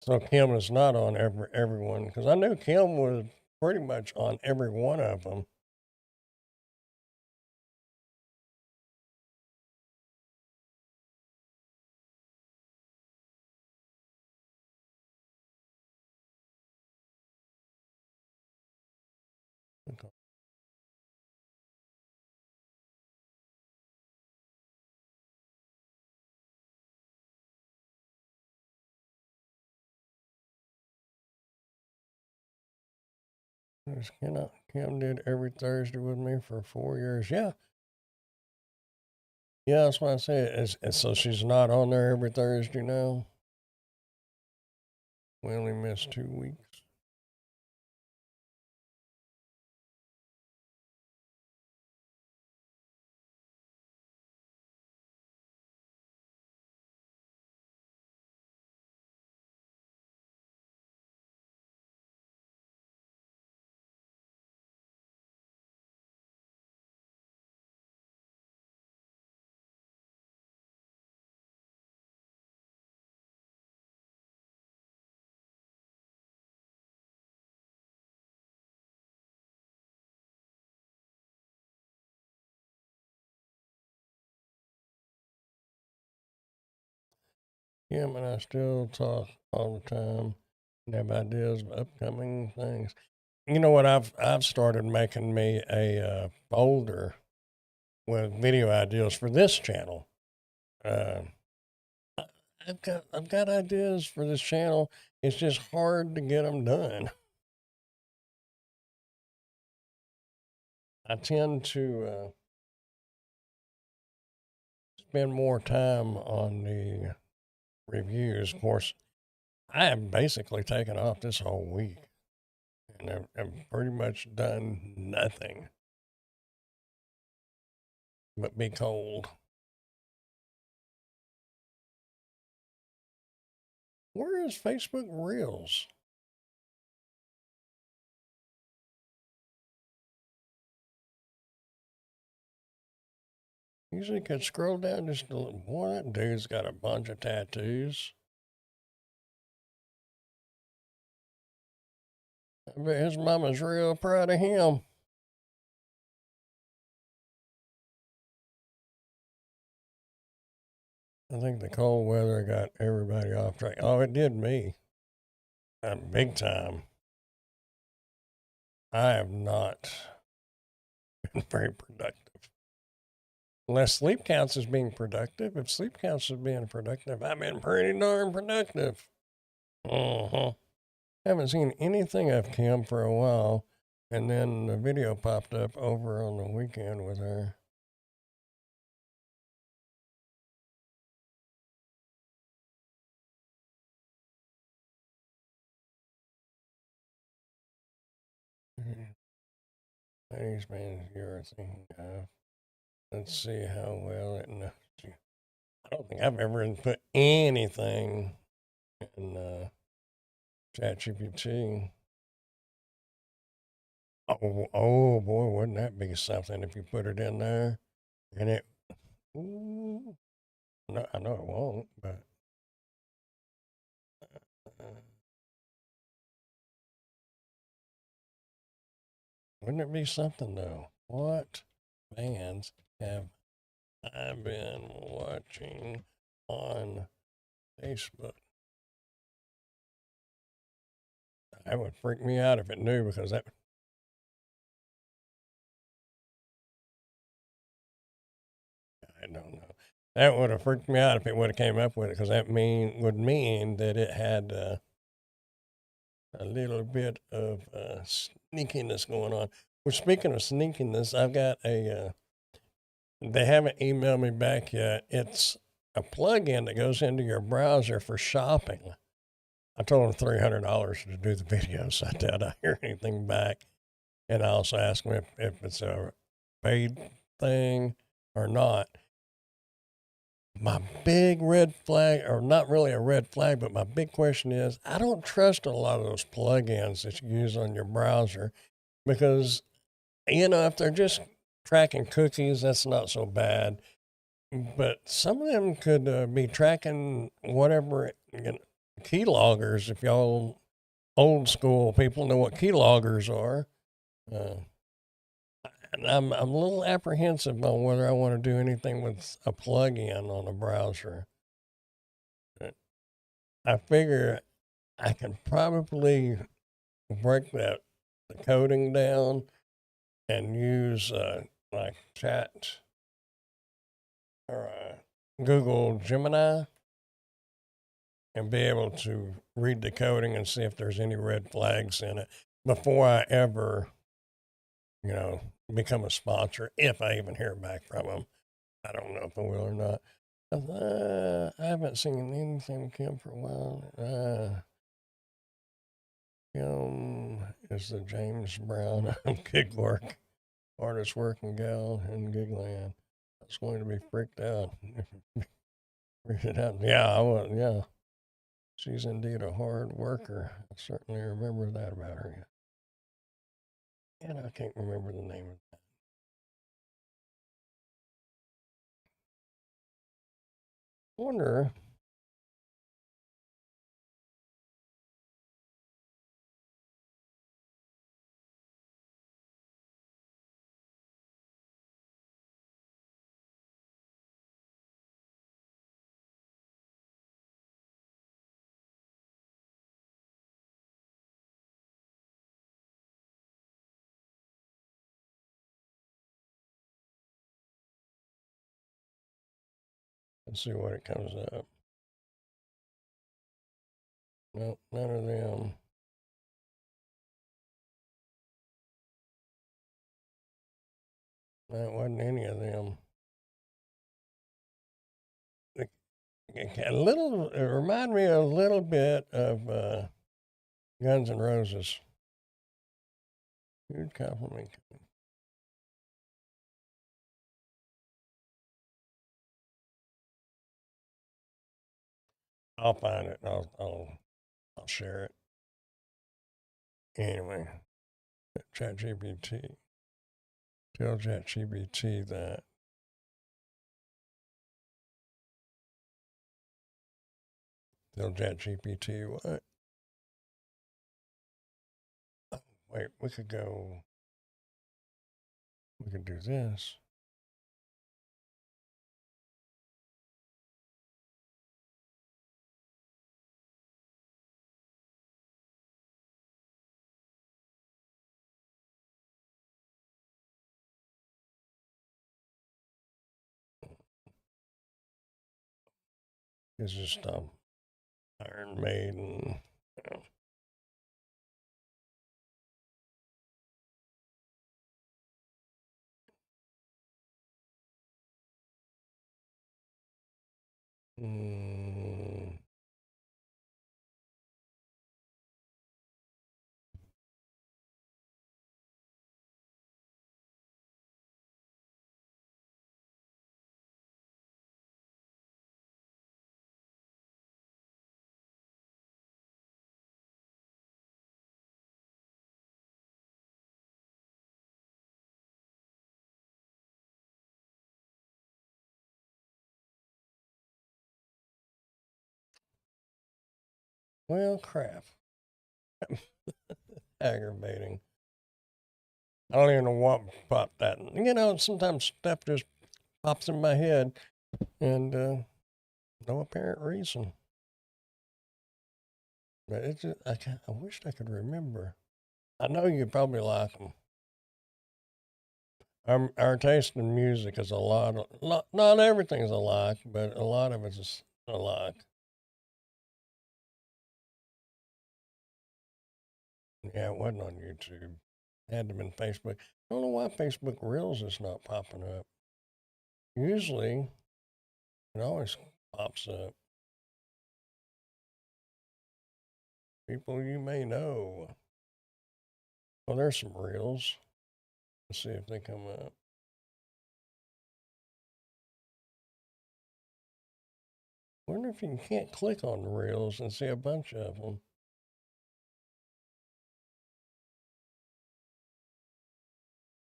[SPEAKER 1] So Kim is not on everyone, because I knew Kim was pretty much on every one of them. Okay. Kim did every Thursday with me for 4 years. Yeah. Yeah, that's why I say it. So she's not on there every Thursday now. We only missed 2 weeks. Kim and I still talk all the time and have ideas of upcoming things. You know what? I've started making me a folder with video ideas for this channel. I've got ideas for this channel. It's just hard to get them done. I tend to spend more time on the reviews. Of course, I have basically taken off this whole week, and I've pretty much done nothing but be cold. Where is Facebook Reels? Usually could scroll down just a little. Boy, that dude's got a bunch of tattoos. I bet his mama's real proud of him. I think the cold weather got everybody off track. Oh, it did me. Big time. I have not been very productive. Unless sleep counts as being productive. If sleep counts as being productive, I've been pretty darn productive. Haven't seen anything of Kim for a while. And then the video popped up over on the weekend with her. Ladies, man, you're thinking of. Let's see how well it knows you. I don't think I've ever put anything in ChatGPT. Oh boy, wouldn't that be something if you put it in there and it? Ooh, no, I know it won't, but wouldn't it be something though? What bands have I been watching on Facebook? That would freak me out if it knew, because that. I don't know. That would have freaked me out if it would have came up with it, because that would mean that it had a little bit of sneakiness going on. Well, speaking of sneakiness, I've got they haven't emailed me back yet. It's a plugin that goes into your browser for shopping. I told them $300 to do the video, so I doubt I hear anything back. And I also asked them if it's a paid thing or not. My big red flag, or not really a red flag, but my big question is, I don't trust a lot of those plugins that you use on your browser, because, if they're just tracking cookies, that's not so bad. But some of them could be tracking whatever, keyloggers. If y'all old school people know what keyloggers are. And I'm a little apprehensive on whether I want to do anything with a plug-in on a browser. I figure I can probably break the coding down and use like chat or Google Gemini, and be able to read the coding and see if there's any red flags in it before I ever, become a sponsor, if I even hear back from them. I don't know if I will or not. I haven't seen anything from Kim for a while. Kim is the James Brown of gig work, hardest working gal in Gigland. I was going to be freaked out. Yeah, I was. Yeah, she's indeed a hard worker. I certainly remember that about her. And I can't remember the name of that. Wonder. Let's see what it comes up. Nope, none of them. That wasn't any of them. It it reminded me a little bit of Guns N' Roses. Huge compliment. I'll find it. I'll share it. Anyway, ChatGPT. Tell ChatGPT that. Tell ChatGPT what? Oh, wait, we could do this. It's just Iron Maiden. Mm, well, crap. Aggravating. I don't even know what popped that. Sometimes stuff just pops in my head, and no apparent reason. But it's just, I wished I could remember. I know you probably like them. our taste in music is a lot, not everything's alike, but a lot of it is alike. Yeah, it wasn't on YouTube. It had to have been Facebook. I don't know why Facebook Reels is not popping up. Usually, it always pops up. People you may know. Well, there's some Reels. Let's see if they come up. Wonder if you can't click on the Reels and see a bunch of them.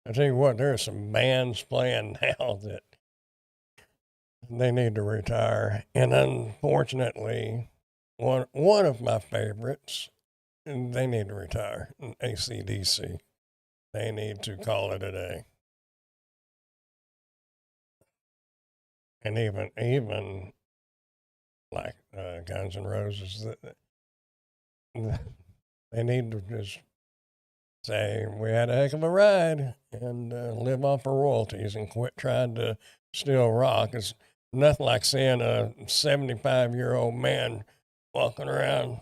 [SPEAKER 1] I tell you what, there are some bands playing now that they need to retire. And unfortunately, one of my favorites, they need to retire. AC/DC. They need to call it a day. And even like Guns N' Roses, they need to just say we had a heck of a ride and live off our royalties and quit trying to steal rock. It's nothing like seeing a 75-year-old man walking around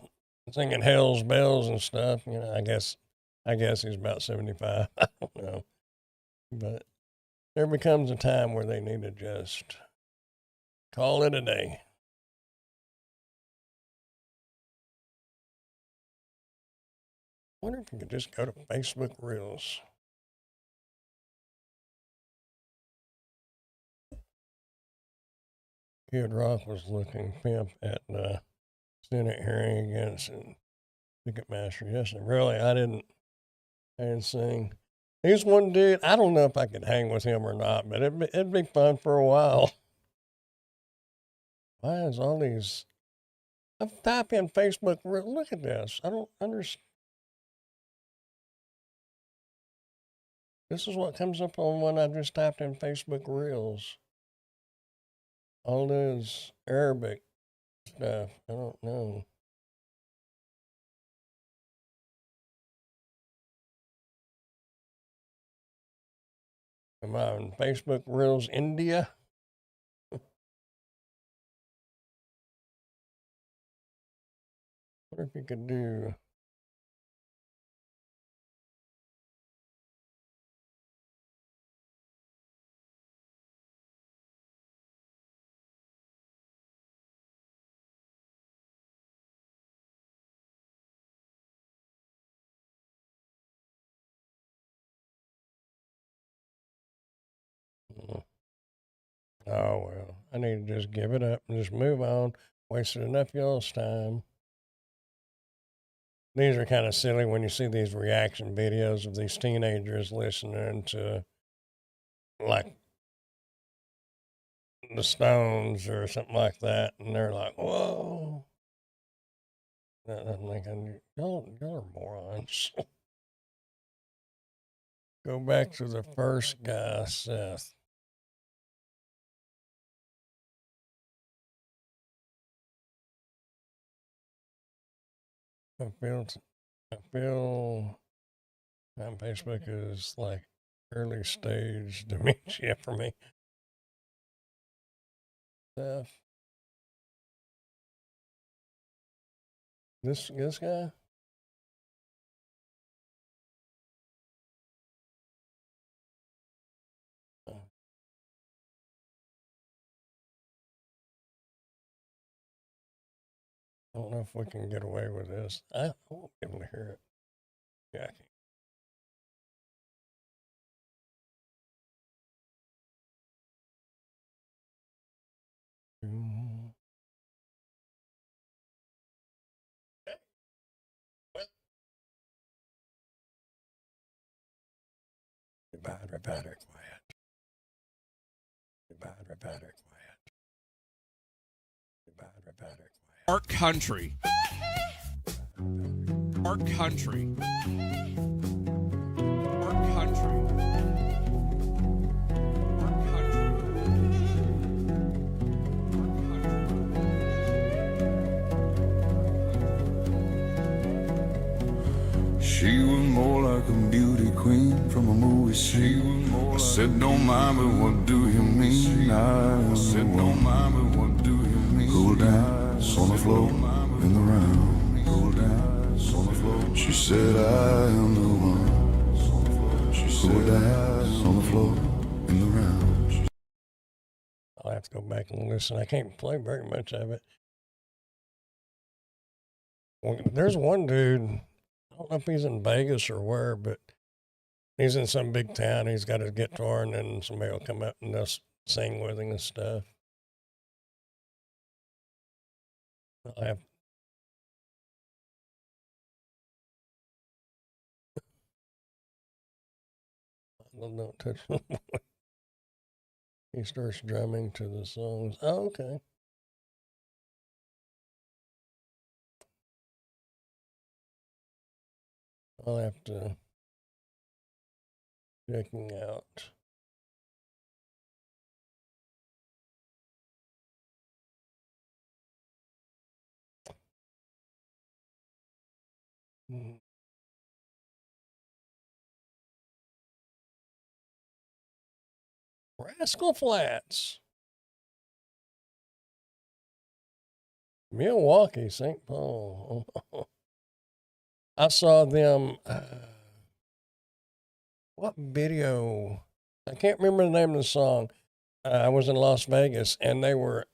[SPEAKER 1] singing Hell's Bells and stuff. You know, I guess he's about 75. I don't know, but there becomes a time where they need to just call it a day. I wonder if you could just go to Facebook Reels. Kid Rock was looking pimp at the Senate hearing against Ticketmaster yesterday. Really, I didn't sing. He's one dude, I don't know if I could hang with him or not, but it'd be fun for a while. Why is all these... I've typed in Facebook Reels. Look at this. I don't understand. This is what comes up on when I just typed in Facebook Reels. All this Arabic stuff. I don't know. Am I on Facebook Reels India? What if you could do... Oh, well, I need to just give it up and just move on. Wasted enough y'all's time. These are kind of silly when you see these reaction videos of these teenagers listening to, like, the Stones or something like that, and they're like, whoa. I'm thinking, y'all are morons. Go back to the first guy, Seth. I feel on Facebook is like early stage dementia for me. Seth. This guy? I don't know if we can get away with this. I won't be able to hear it. Yeah, I can. Better quiet. Better quiet.
[SPEAKER 3] Our country. Our country. Our country.
[SPEAKER 4] She was more like a beauty queen from a movie scene. I said, don't mind, but what do you mean? I said, don't mind, but what do you mean? Who'll dance on the floor in the round? Who'll dance on the floor? She said, I am the one. She said, who'll dance on the floor in the round?
[SPEAKER 1] I'll have to go back and listen. I can't play very much of it. Well, there's one dude, I don't know if he's in Vegas or where, but he's in some big town. He's got his guitar, and then somebody will come up and they'll sing with him and stuff. I'll have don't touch him. He starts drumming to the songs. Oh, okay. I'll have to check him out. Rascal Flats. Milwaukee, St. Paul. I saw them. What video? I can't remember the name of the song. I was in Las Vegas, and they were.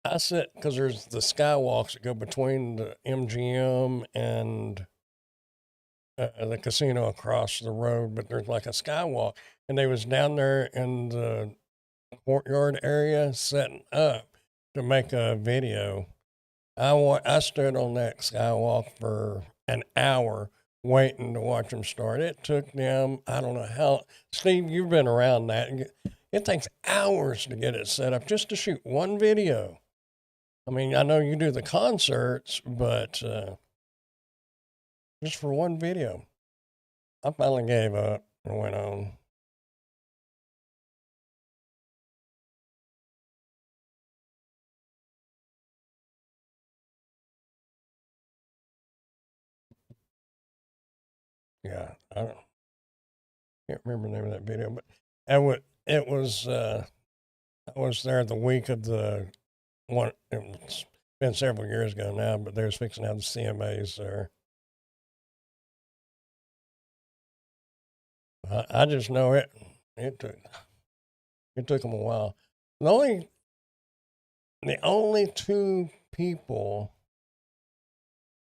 [SPEAKER 1] I said, because there's the skywalks that go between the MGM and the casino across the road, but there's like a skywalk, and they was down there in the courtyard area setting up to make a video. I stood on that skywalk for an hour waiting to watch them start. It took them, I don't know how. Steve, you've been around that. It takes hours to get it set up just to shoot one video. I mean, I know you do the concerts, but just for one video. I finally gave up and went on. Yeah, can't remember the name of that video, but it was I was there the week of the one. It's been several years ago now, but they was fixing to have the CMAs there. I just know it. It took them a while. The only two people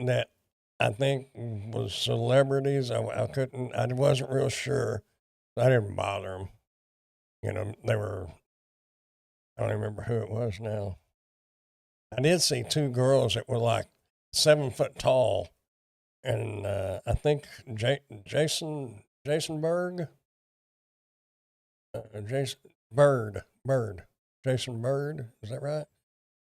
[SPEAKER 1] that I think was celebrities. I wasn't real sure. I didn't bother them. You know, they were. I don't even remember who it was now. I did see two girls that were like 7 foot tall, and I think Jason Berg, Jason Bird. Is that right?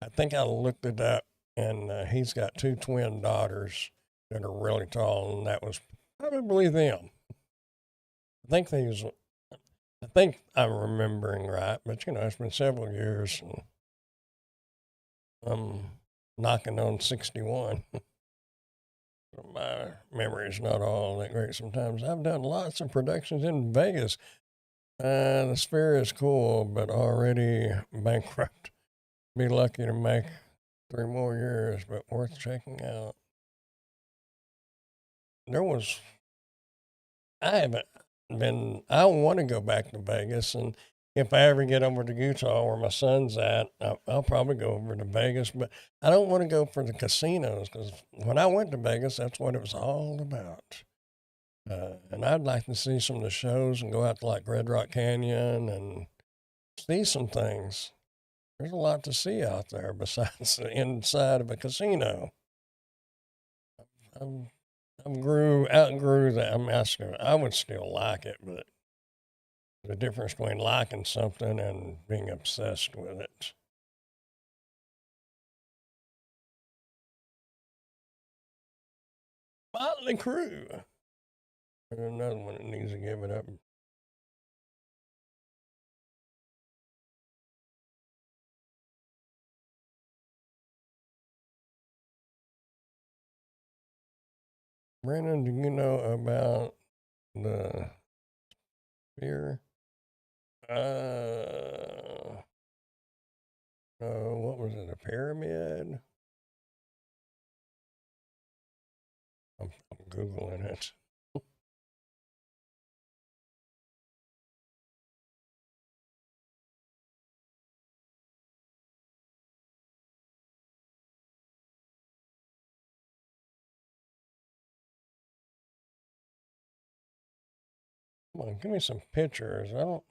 [SPEAKER 1] I think I looked it up, and he's got two twin daughters that are really tall, and that was probably them. I think I'm remembering right, but it's been several years, and I'm knocking on 61. My memory is not all that great sometimes. I've done lots of productions in Vegas. The Sphere is cool, but already bankrupt. Be lucky to make 3 more years, but worth checking out. I want to go back to Vegas, and if I ever get over to Utah where my son's at, I'll probably go over to Vegas, but I don't want to go for the casinos because when I went to Vegas, that's what it was all about. And I'd like to see some of the shows and go out to like Red Rock Canyon and see some things. There's a lot to see out there besides the inside of a casino. Outgrew that. I would still like it, but the difference between liking something and being obsessed with it. Motley Crue. There's another one that needs to give it up. Brandon, do you know about the sphere? What was it? A pyramid? I'm Googling it. Come on, give me some pictures. I don't.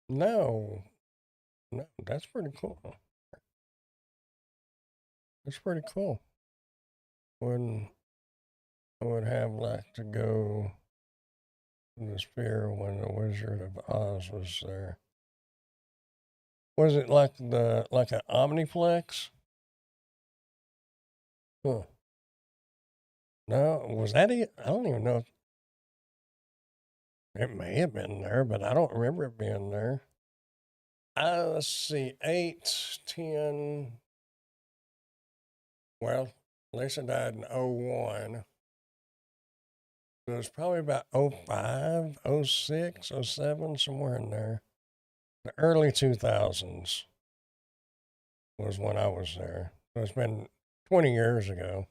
[SPEAKER 1] No, no, that's pretty cool. That's pretty cool. When I would have liked to go to the sphere when the Wizard of Oz was there. Was it like an Omniplex? Huh. No, was that it? I don't even know. It may have been there, but I don't remember it being there. Let's see, 8, 10. Well, Lisa died in 01. It was probably about 05, 06, 07, somewhere in there. The early 2000s was when I was there. So it's been 20 years ago.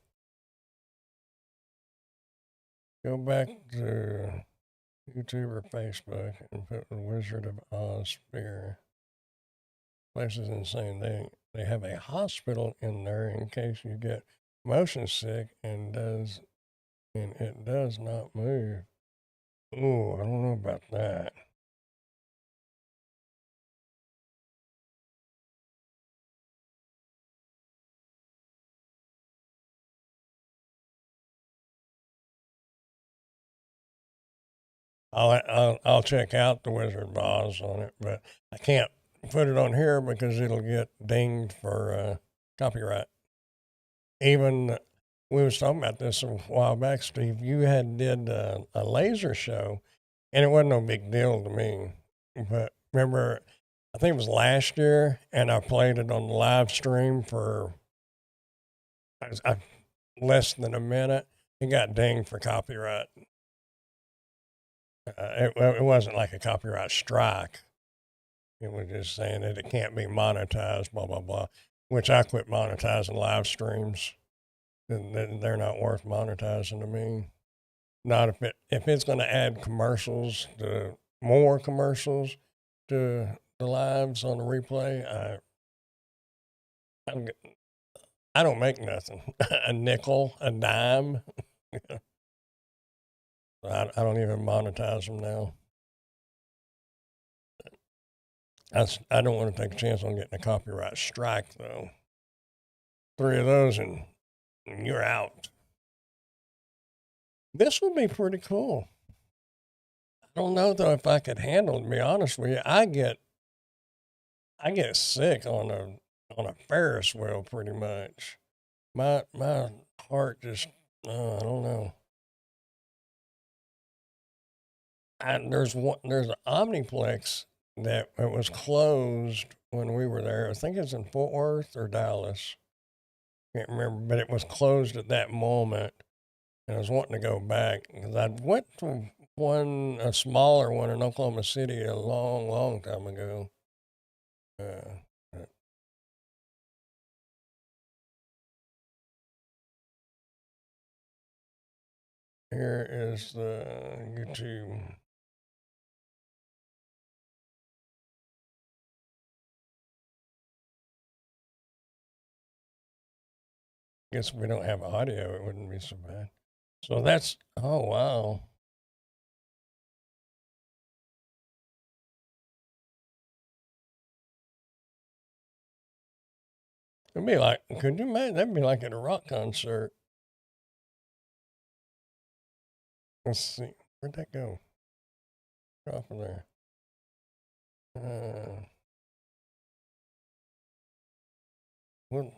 [SPEAKER 1] Go back to YouTube or Facebook and put the Wizard of Oz sphere. Place is insane. They have a hospital in there in case you get motion sick and it does not move. Oh, I don't know about that. I'll check out the Wizard of Oz on it, but I can't put it on here because it'll get dinged for copyright. Even we was talking about this a while back, Steve. You did a laser show, and it wasn't no big deal to me. But remember, I think it was last year, and I played it on the live stream for less than a minute. It got dinged for copyright. It wasn't like a copyright strike. It was just saying that it can't be monetized, blah, blah, blah, which I quit monetizing live streams. They're not worth monetizing to me. Not if it's going to add more commercials to the lives on the replay. I don't make nothing. A nickel, a dime. I don't even monetize them now. I don't want to take a chance on getting a copyright strike, though. 3 of those and you're out. This would be pretty cool. I don't know, though, if I could handle it, to be honest with you. I get sick on a Ferris wheel pretty much. My heart just, I don't know. There's an Omniplex that it was closed when we were there. I think it's in Fort Worth or Dallas. Can't remember, but it was closed at that moment. And I was wanting to go back because I went to a smaller one in Oklahoma City a long, long time ago. Here is the YouTube. Guess if we don't have audio, it wouldn't be so bad. So oh, wow. It'd be like, could you imagine? That'd be like at a rock concert. Let's see. Where'd that go? Off of there. Well,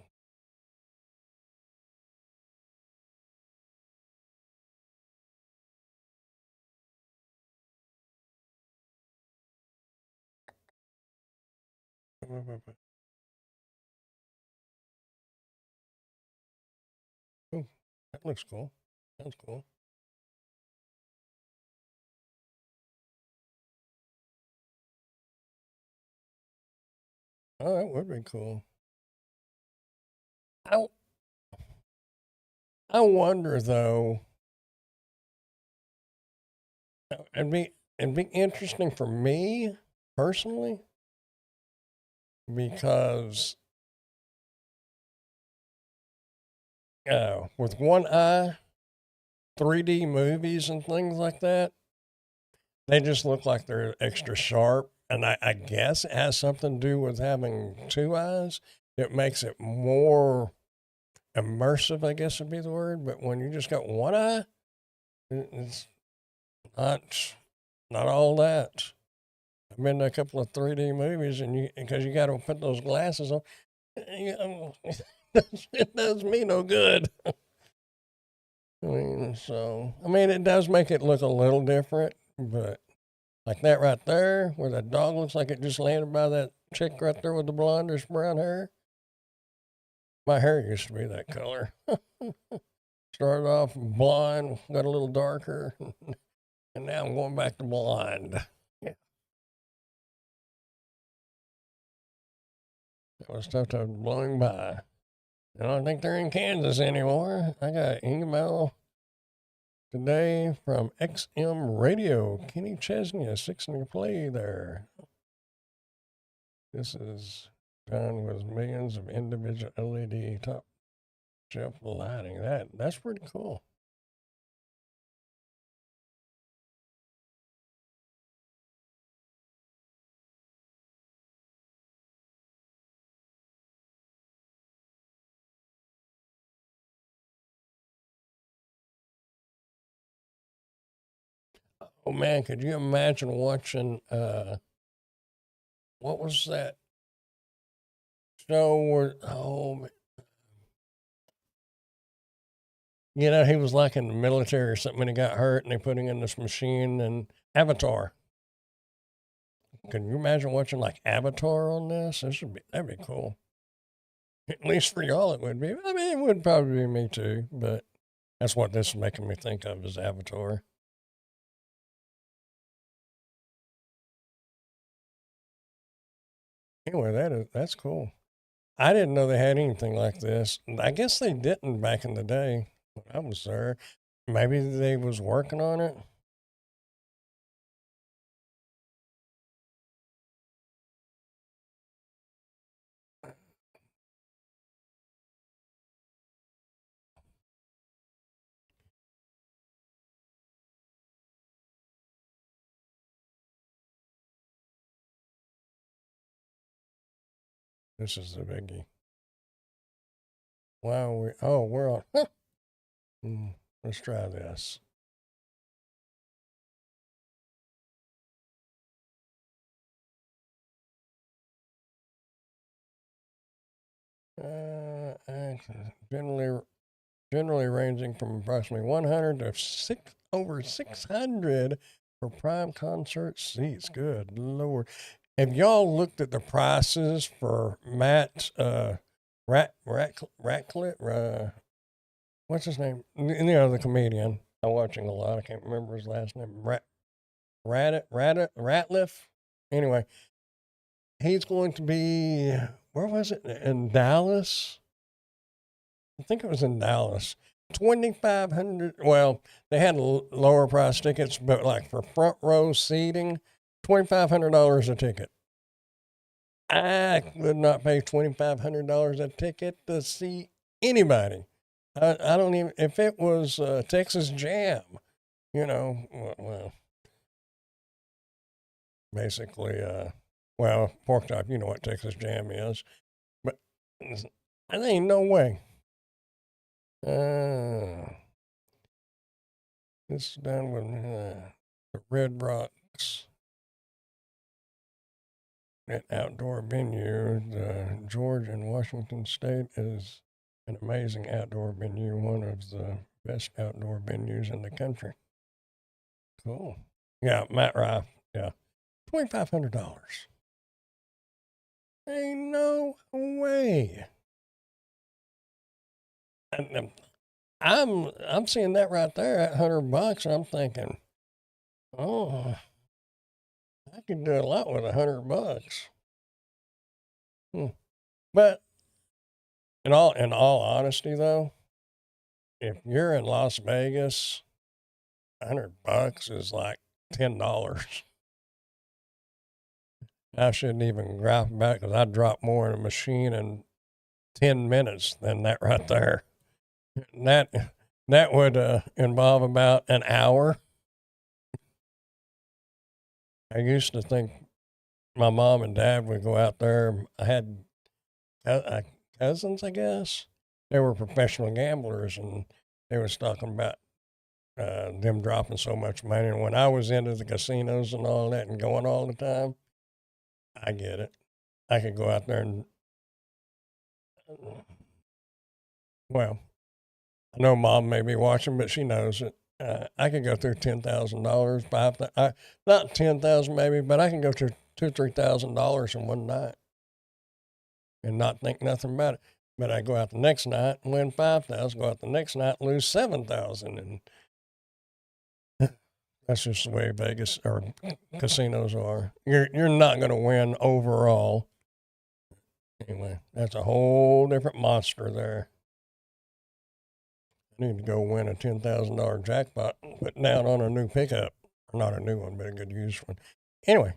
[SPEAKER 1] Oh, that looks cool. Sounds cool. Oh, that would be cool. I, I wonder though. It'd be interesting for me personally because with one eye, 3D movies and things like that, they just look like they're extra sharp. And I guess it has something to do with having two eyes. It makes it more immersive, I guess would be the word. But when you just got one eye, it's not all that. I've been to a couple of 3D movies, and because you got to put those glasses on, it does me no good. I mean, it does make it look a little different, but like that right there, where that dog looks like it just landed by that chick right there with the blondish brown hair. My hair used to be that color. Started off blonde, got a little darker, and now I'm going back to blonde. Yeah. That was stuff that was blowing by. I don't think they're in Kansas anymore. I got an email today from XM Radio. Kenny Chesney is fixing to play there. This is done with millions of individual LED top shelf lighting. That's pretty cool. Oh man, could you imagine watching what was that show where he was like in the military or something and he got hurt and they put him in this machine and Avatar. Can you imagine watching like Avatar on this? That'd be cool. At least for y'all it would be. I mean, it would probably be me too, but that's what this is making me think of is Avatar. Anyway, that's cool. I didn't know they had anything like this. I guess they didn't back in the day when I was there. Maybe they was working on it. This is the biggie. Wow, we're on. Let's try this. Generally ranging from approximately 100 to over 600 for prime concert seats. Good Lord. Have y'all looked at the prices for Matt Ratcliffe? What's his name? The comedian. I'm watching a lot. I can't remember his last name. Ratliff. Anyway, he's going to be, where was it? In Dallas? I think it was in Dallas. 2,500. Well, they had lower price tickets, but like for front row seating, $2,500 a ticket. I would not pay $2,500 a ticket to see anybody. I don't even, if it was Texas Jam, well, basically, Pork Chop, you know what Texas Jam is, but there ain't no way. This is done with the Red Rocks, that outdoor venue. The George and Washington State is an amazing outdoor venue, one of the best outdoor venues in the country. Cool. Yeah, Matt Rife. Yeah, $2,500. Ain't no way. And I'm seeing that right there at $100, and I'm thinking, oh, I could do a lot with $100. But in all honesty, though, if you're in Las Vegas, $100 is like $10. I shouldn't even graph back because I dropped more in a machine in 10 minutes than that right there. And that would involve about an hour. I used to think my mom and dad would go out there. I had cousins, I guess. They were professional gamblers, and they was talking about them dropping so much money. And when I was into the casinos and all that and going all the time, I get it. I could go out there and, well, I know mom may be watching, but she knows it. I could go through $10,000, not 10,000 maybe, but I can go through $2,000-3,000 in one night and not think nothing about it. But I go out the next night and win 5,000. Go out the next night and lose 7,000, and that's just the way Vegas or casinos are. You're not going to win overall. Anyway, that's a whole different monster there. I need to go win a $10,000 jackpot and put down on a new pickup. Not a new one, but a good used one. Anyway,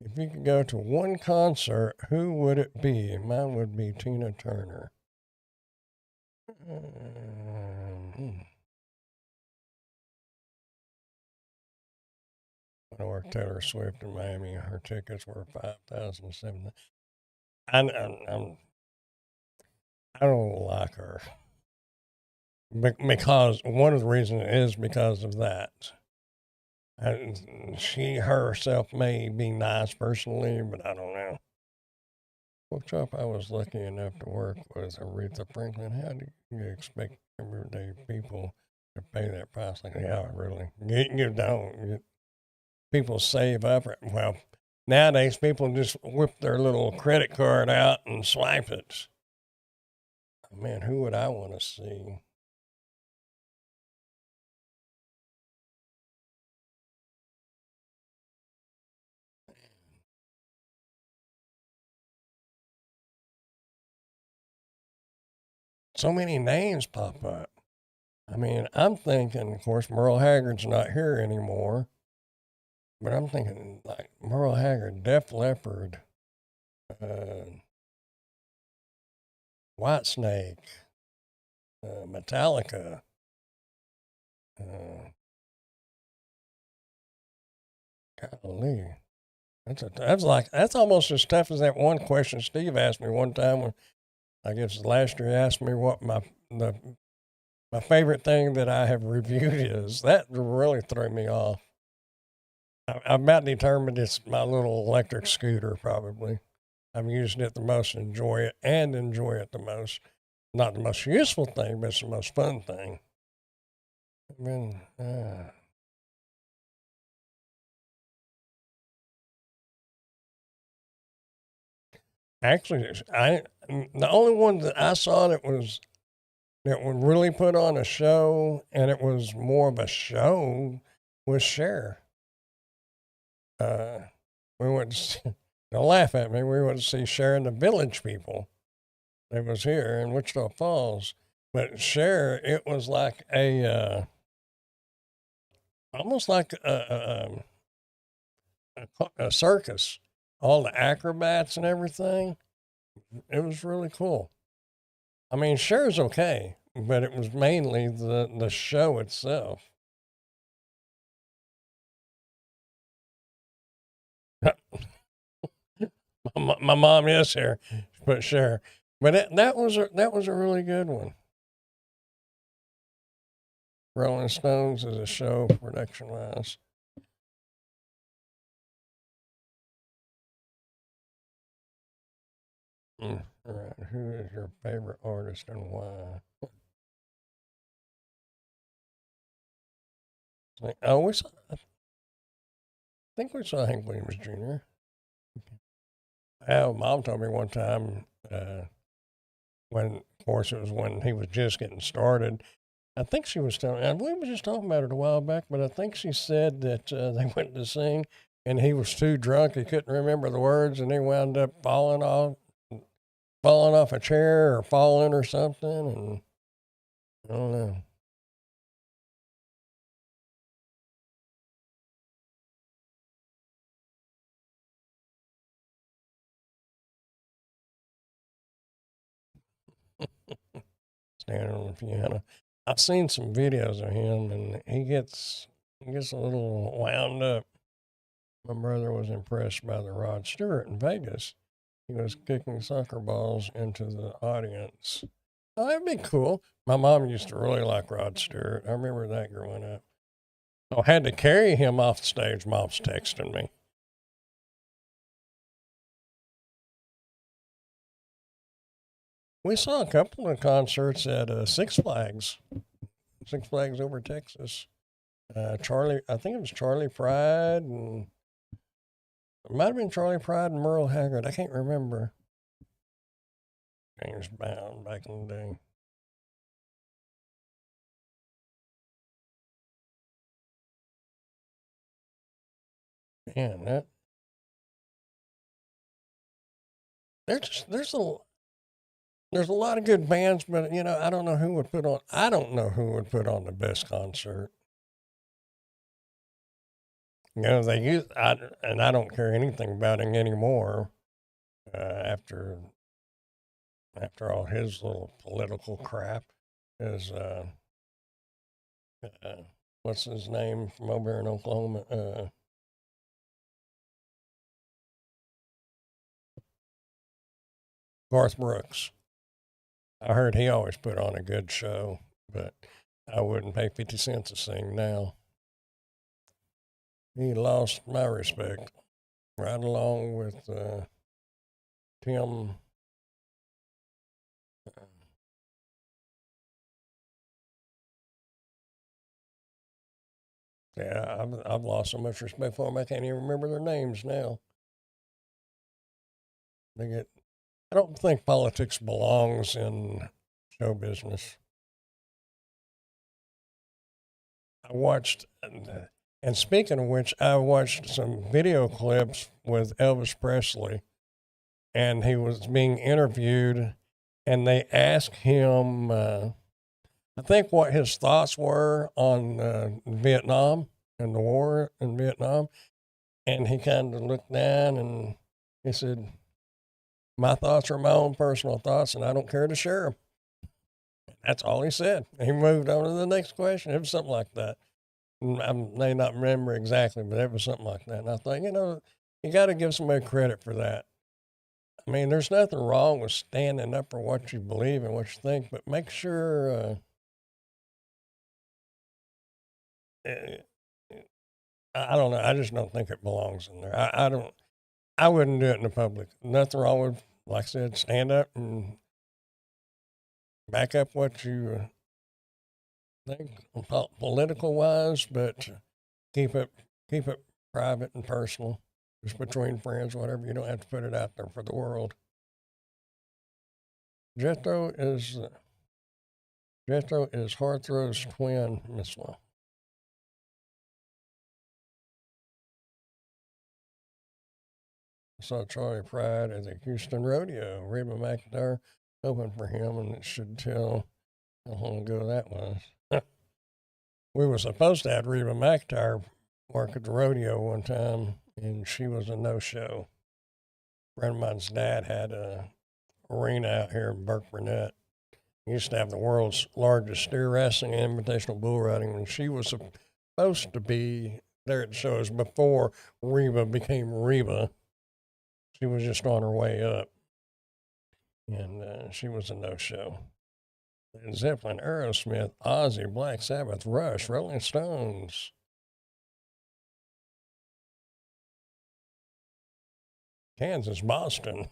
[SPEAKER 1] if you could go to one concert, who would it be? Mine would be Tina Turner. I worked Taylor Swift in Miami. Her tickets were $5,007. I don't like her because one of the reasons is because of that. She herself may be nice personally, but I don't know. Which up I was lucky enough to work with Aretha Franklin. How do you expect everyday people to pay that price? Like, yeah, really, you don't. People save up. Well, nowadays people just whip their little credit card out and swipe it. Man, who would I want to see? So many names pop up. I mean, I'm thinking, of course, Merle Haggard's not here anymore, but I'm thinking like Merle Haggard, Def Leppard, Whitesnake, Metallica. Golly, that's almost as tough as that one question Steve asked me one time when I guess last year he asked me what my favorite thing that I have reviewed is. That really threw me off. I'm about determined it's my little electric scooter, probably. I'm using it the most, enjoy it the most. Not the most useful thing, but it's the most fun thing. I mean, actually, the only one that I saw that would really put on a show, and it was more of a show, was Cher. We went to see, don't laugh at me, we went to see Cher and the Village People. It was here in Wichita Falls. But Cher, it was like almost like a circus. All the acrobats and everything. It was really cool. I mean, Cher's okay, but it was mainly the show itself. my mom is here, but Cher. But that was a really good one. Rolling Stones is a show production wise. All right, who is your favorite artist and why? I wish think we saw Hank Williams Jr. Mom told me one time, when, of course, it was when he was just getting started. I think she was telling, and we were just talking about it a while back, but I think she said that they went to sing and he was too drunk. He couldn't remember the words and he wound up falling off a chair or falling or something. And I don't know. Standing on the piano. I've seen some videos of him and he gets a little wound up. My brother was impressed by the Rod Stewart in Vegas. He was kicking soccer balls into the audience. Oh, that'd be cool. My mom used to really like Rod Stewart. I remember that growing up. I had to carry him off the stage. Mom's texting me. We saw a couple of concerts at Six Flags over Texas. I think it was Charlie Pride, and it might have been Charlie Pride and Merle Haggard. I can't remember. James Brown back in the day. Man, there's a lot of good bands, but I don't know who would put on the best concert. And I don't care anything about him anymore. After all his little political crap, is what's his name from over here in Oklahoma? Garth Brooks. I heard he always put on a good show, but I wouldn't pay 50 cents to sing now. He lost my respect, right along with Tim. Yeah, I've lost so much respect for them. I can't even remember their names now. I don't think politics belongs in show business. I watched, and speaking of which, I watched some video clips with Elvis Presley, and he was being interviewed, and they asked him, I think, what his thoughts were on Vietnam and the war in Vietnam. And he kind of looked down and he said, "My thoughts are my own personal thoughts, and I don't care to share them." That's all he said. He moved on to the next question. It was something like that. I may not remember exactly, but it was something like that. And I thought, you got to give somebody credit for that. I mean, there's nothing wrong with standing up for what you believe and what you think, but make sure. I don't know. I just don't think it belongs in there. I wouldn't do it in the public. Nothing wrong with, like I said, stand up and back up what you think political wise, but keep it private and personal, just between friends, whatever. You don't have to put it out there for the world. Jethro is Hearthrow's twin, Miss Law. I saw Charlie Pride at the Houston Rodeo. Reba McEntire opened for him, and it should tell how long ago that was. We were supposed to have Reba McEntire work at the rodeo one time, and she was a no-show. A friend of mine's dad had a arena out here in Burke Burnett. He used to have the world's largest steer wrestling and invitational bull riding, and she was supposed to be there at the shows before Reba became Reba. She was just on her way up, and she was a no-show. Zeppelin, Aerosmith, Ozzy, Black Sabbath, Rush, Rolling Stones. Kansas, Boston.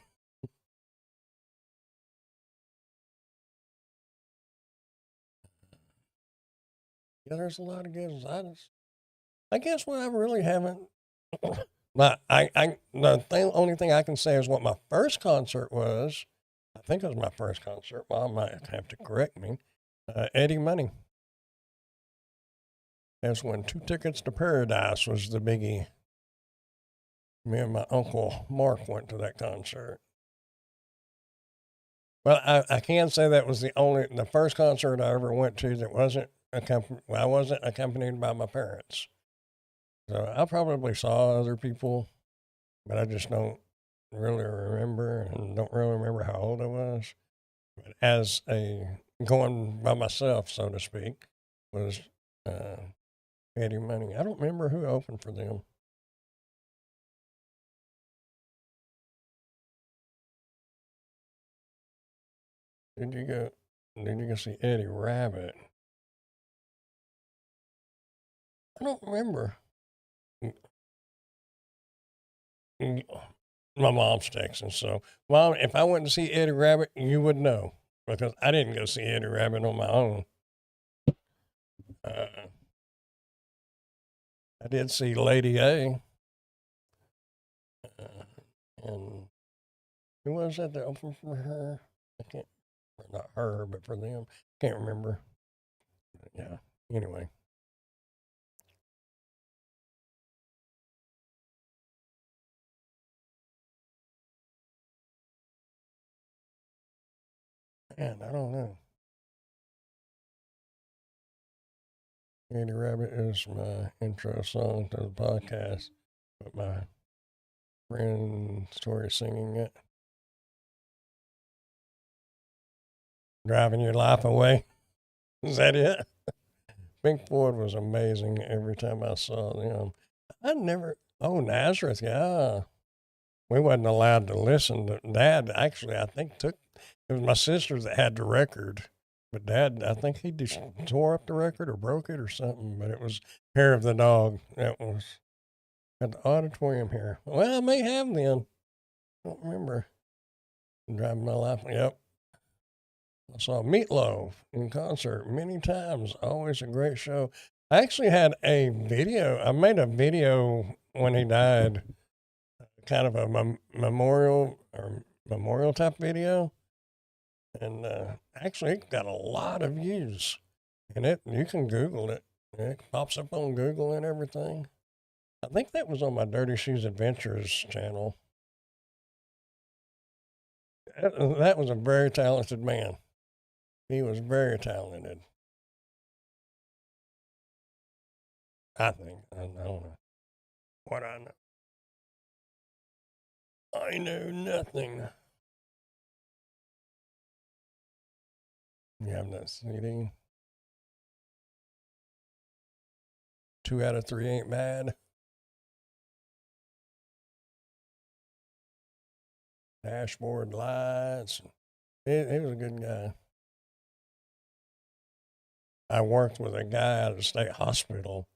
[SPEAKER 1] Yeah, there's a lot of good ones. I guess what I really haven't only thing I can say is what my first concert was. I think it was my first concert. Mom might have to correct me. Eddie Money. That's when 2 Tickets to Paradise was the biggie. Me and my uncle Mark went to that concert. Well, I can say that was the first concert I ever went to that wasn't I wasn't accompanied by my parents. So I probably saw other people, but I just don't really remember and don't really remember how old I was. But as going by myself, so to speak, was Eddie Money. I don't remember who opened for them. Did you go see Eddie Rabbit? I don't remember. My mom's texting, so Mom, if I went to see Eddie Rabbit, you would know because I didn't go see Eddie Rabbit on my own. I did see Lady A, and who was that opened for her? I can't, not her, but for them, can't remember. But yeah. Anyway. Man, I don't know. Eddie Rabbit is my intro song to the podcast, but my friend Tori singing it. Driving Your Life Away. Is that it? Pink Floyd was amazing every time I saw them. Nazareth, yeah. We wasn't allowed to listen to Dad. Actually, I think it was my sister that had the record. But Dad, I think he just tore up the record or broke it or something. But it was Hair of the Dog. That was at the auditorium here. Well, I may have then. I don't remember. Driving My Life. Yep. I saw Meatloaf in concert many times. Always a great show. I actually had a video. I made a video when he died, kind of a memorial type video. And actually, it got a lot of views. And you can Google it. It pops up on Google and everything. I think that was on my Dirty Shoes Adventures channel. That was a very talented man. He was very talented. I think. I don't know. What I know. I know nothing. You have that CD? 2 out of 3 ain't bad. Dashboard lights. He was a good guy. I worked with a guy at a state hospital.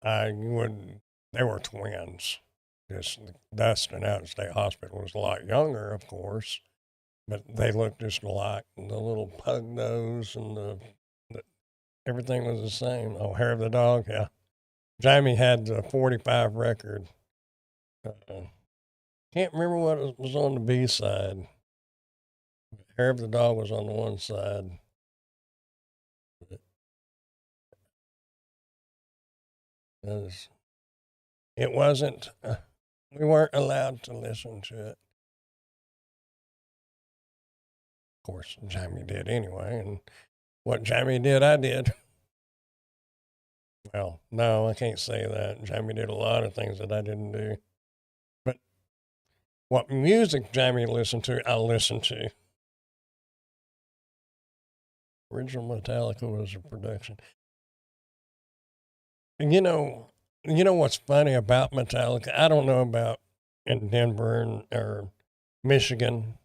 [SPEAKER 1] They were twins. Just Dustin out at state hospital was a lot younger, of course, but they looked just alike. The little pug nose and everything was the same. Oh, Hair of the Dog, yeah. Jamie had the 45 record. Can't remember what was on the B side. Hair of the Dog was on the one side. It wasn't, we weren't allowed to listen to it. Of course, Jamie did anyway, and what Jamie did, I did. Well, no, I can't say that. Jamie did a lot of things that I didn't do. But what music Jamie listened to, I listened to. Original Metallica was a production. And you know what's funny about Metallica? I don't know about in Denver or Michigan,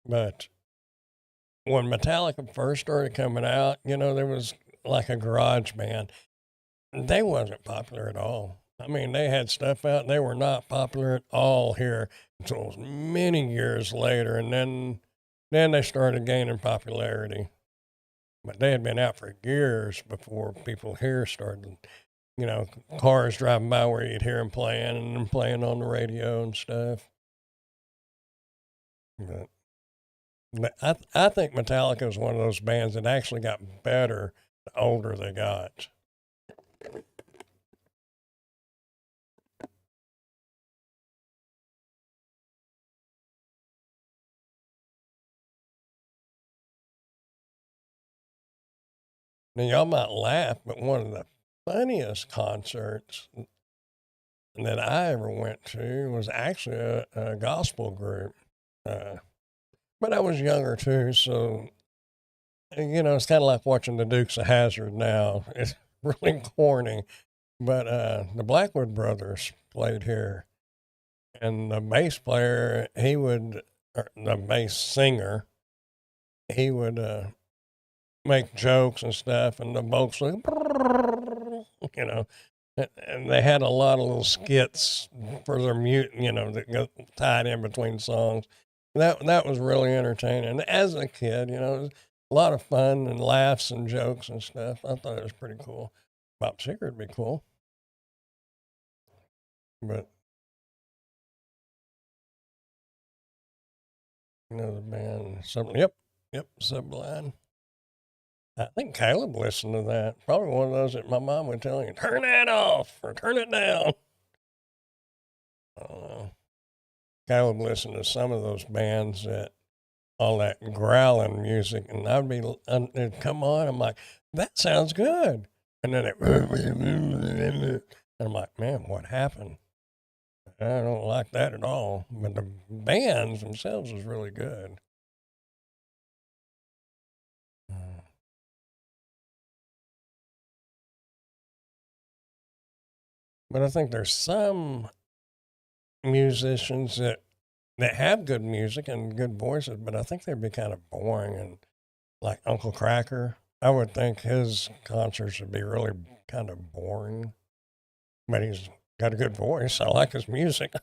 [SPEAKER 1] but when Metallica first started coming out, there was like a garage band. They wasn't popular at all. I mean, they had stuff out. They were not popular at all here until it was many years later, and then they started gaining popularity. But they had been out for years before people here started you know, cars driving by where you'd hear them playing and them playing on the radio and stuff. But I think Metallica is one of those bands that actually got better the older they got. Now, y'all might laugh, but one of the funniest concerts that I ever went to was actually a gospel group. But I was younger too, so, you know, it's kind of like watching the Dukes of Hazzard now. It's really corny. But the Blackwood Brothers played here, and the bass player, or the bass singer, he would make jokes and stuff, and the folks like, you know, and they had a lot of little skits for their mute, you know, that go tied in between songs. That was really entertaining. And as a kid, you know, it was a lot of fun and laughs and jokes and stuff. I thought it was pretty cool. Bob Seger would be cool, but you know the band. Yep, Sublime. I think Caleb listened to that. Probably one of those that my mom would tell you, turn that off or turn it down. I don't know. Caleb listened to some of those bands that all that growling music, and it'd come on. I'm like, that sounds good. And then and I'm like, man, what happened? I don't like that at all. But the bands themselves was really good. But I think there's some musicians that have good music and good voices, but I think they'd be kind of boring. And like Uncle Cracker, I would think his concerts would be really kind of boring, but he's got a good voice. I like his music.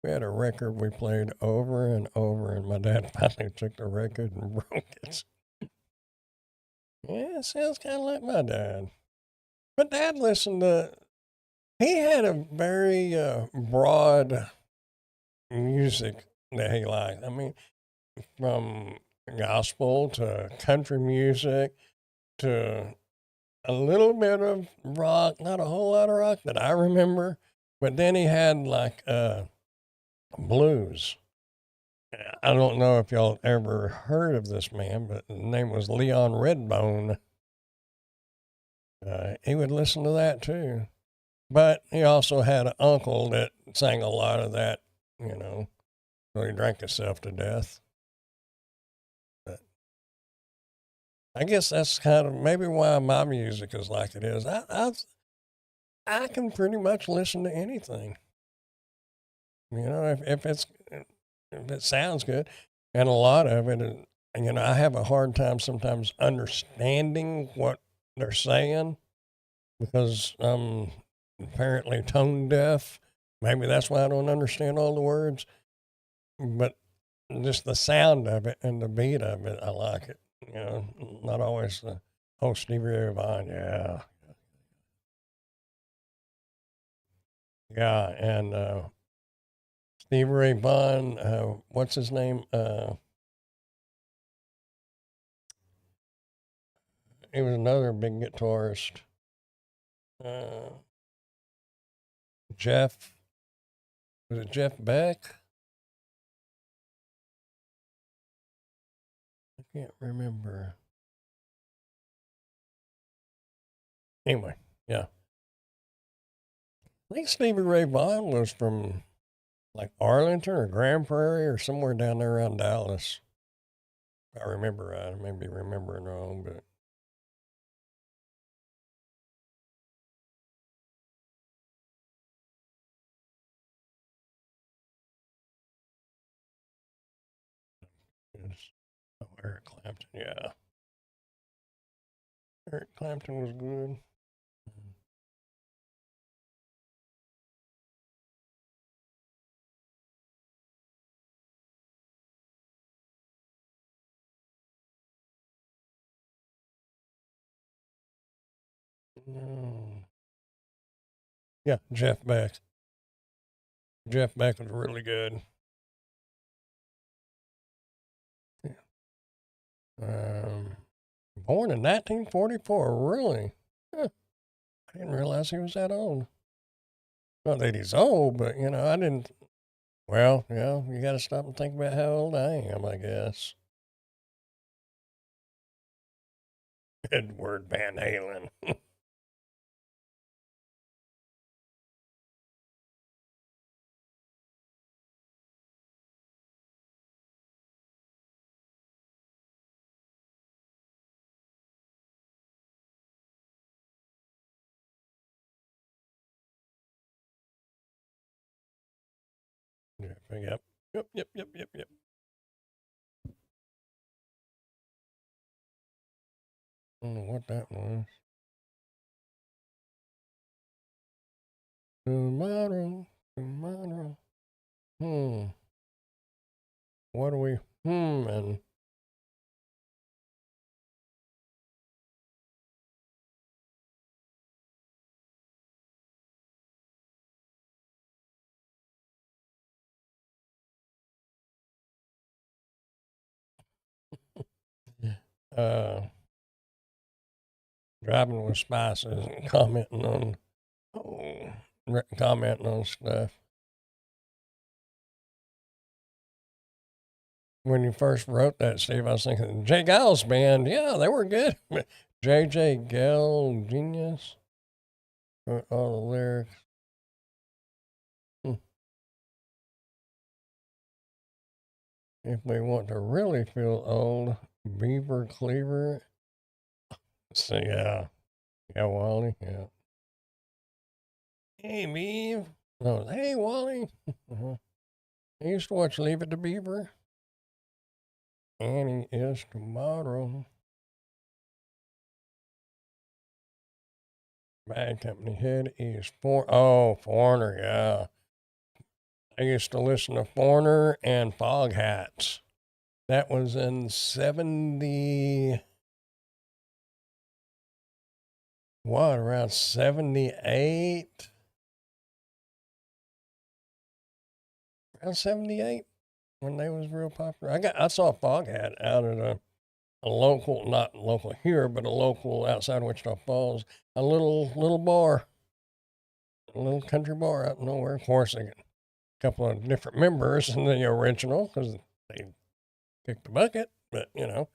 [SPEAKER 1] We had a record we played over and over, and my dad finally took the record and broke it. Yeah, it sounds kind of like my dad. But Dad he had a very broad music that he liked. I mean, from gospel to country music to a little bit of rock, not a whole lot of rock that I remember. But then he had like blues. I don't know if y'all ever heard of this man, but his name was Leon Redbone. He would listen to that too. But he also had an uncle that sang a lot of that, you know, so he drank himself to death. But I guess that's kind of maybe why my music is like it is. I can pretty much listen to anything, you know, if it sounds good, and a lot of it, you know, I have a hard time sometimes understanding what they're saying because I'm apparently tone deaf. Maybe that's why I don't understand all the words, but just the sound of it and the beat of it, I like it. You know, not always Stevie Ray Vaughan, yeah. Yeah, and Stevie Ray Vaughan, what's his name? He was another big guitarist. Jeff, was it Jeff Beck? I can't remember. Anyway, yeah. I think Stevie Ray Vaughan was from like Arlington or Grand Prairie or somewhere down there around Dallas. If I remember right. I may be remembering wrong, but it's, oh, Eric Clapton, yeah. Eric Clapton was good. No. Yeah, Jeff Beck. Jeff Beck was really good. Born in 1944, really? Huh. I didn't realize he was that old. Not that he's old, but, you know, I didn't. Well, yeah, you got to stop and think about how old I am, I guess. Edward Van Halen. Yep, yep, yep, yep, yep, yep, yep. I don't know what that was. Tomorrow, tomorrow. What are we? And uh, driving with spices and commenting on stuff. When you first wrote that, Steve, I was thinking Jay Giles band. Yeah, they were good. J.J. Gell, genius. All the lyrics. If we want to really feel old, Beaver Cleaver. So yeah, Wally. Yeah. Hey, Beav. No, hey, Wally. I used to watch Leave It to Beaver. Annie is tomorrow. Bad Company Head is Foreigner, yeah. I used to listen to Foreigner and Fog Hats. That was in 70, around 78? Around 78 when they was real popular. I saw Fog Hat out at a local, not local here, but a local outside Wichita Falls, a little bar, a little country bar out nowhere. Of course, they got a couple of different members than the original because they kicked the bucket, but you know.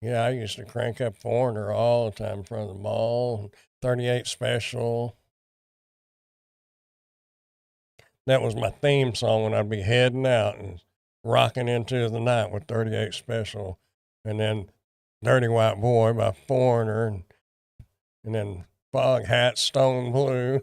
[SPEAKER 1] Yeah, I used to crank up Foreigner all the time in front of the mall. 38 Special. That was my theme song when I'd be heading out and rocking into the night with 38 Special. And then Dirty White Boy by Foreigner. And then Fog Hat, Stone Blue.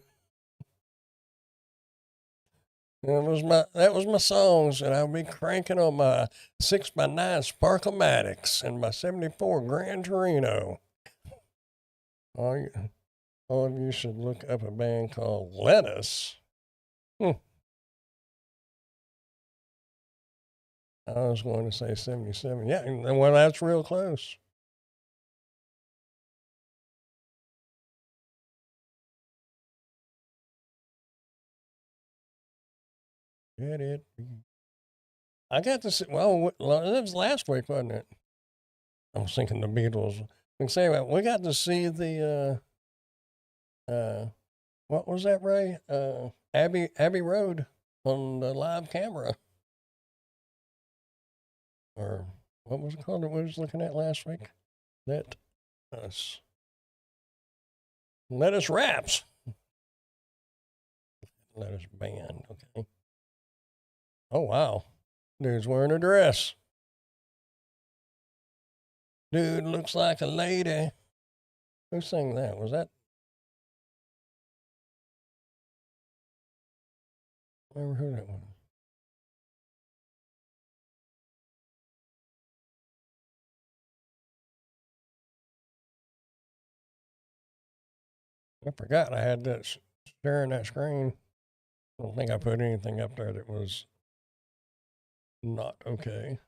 [SPEAKER 1] That was my songs, and I'd be cranking on my 6x9 Sparklomatics and my 74 Gran Torino. All of you should look up a band called Lettuce. I was going to say 77. Yeah, well, that's real close. Let it be. I got to see, well, that was last week, wasn't it? I was thinking the Beatles. And say, we got to see the, what was that, Ray? Abbey Road on the live camera. Or what was it called that we was looking at last week? Let us raps. Let us band, okay. Oh, wow. Dude's wearing a dress. Dude looks like a lady. Who sang that? Was that? I never heard that one. I forgot I had that sharing that screen. I don't think I put anything up there that was not okay.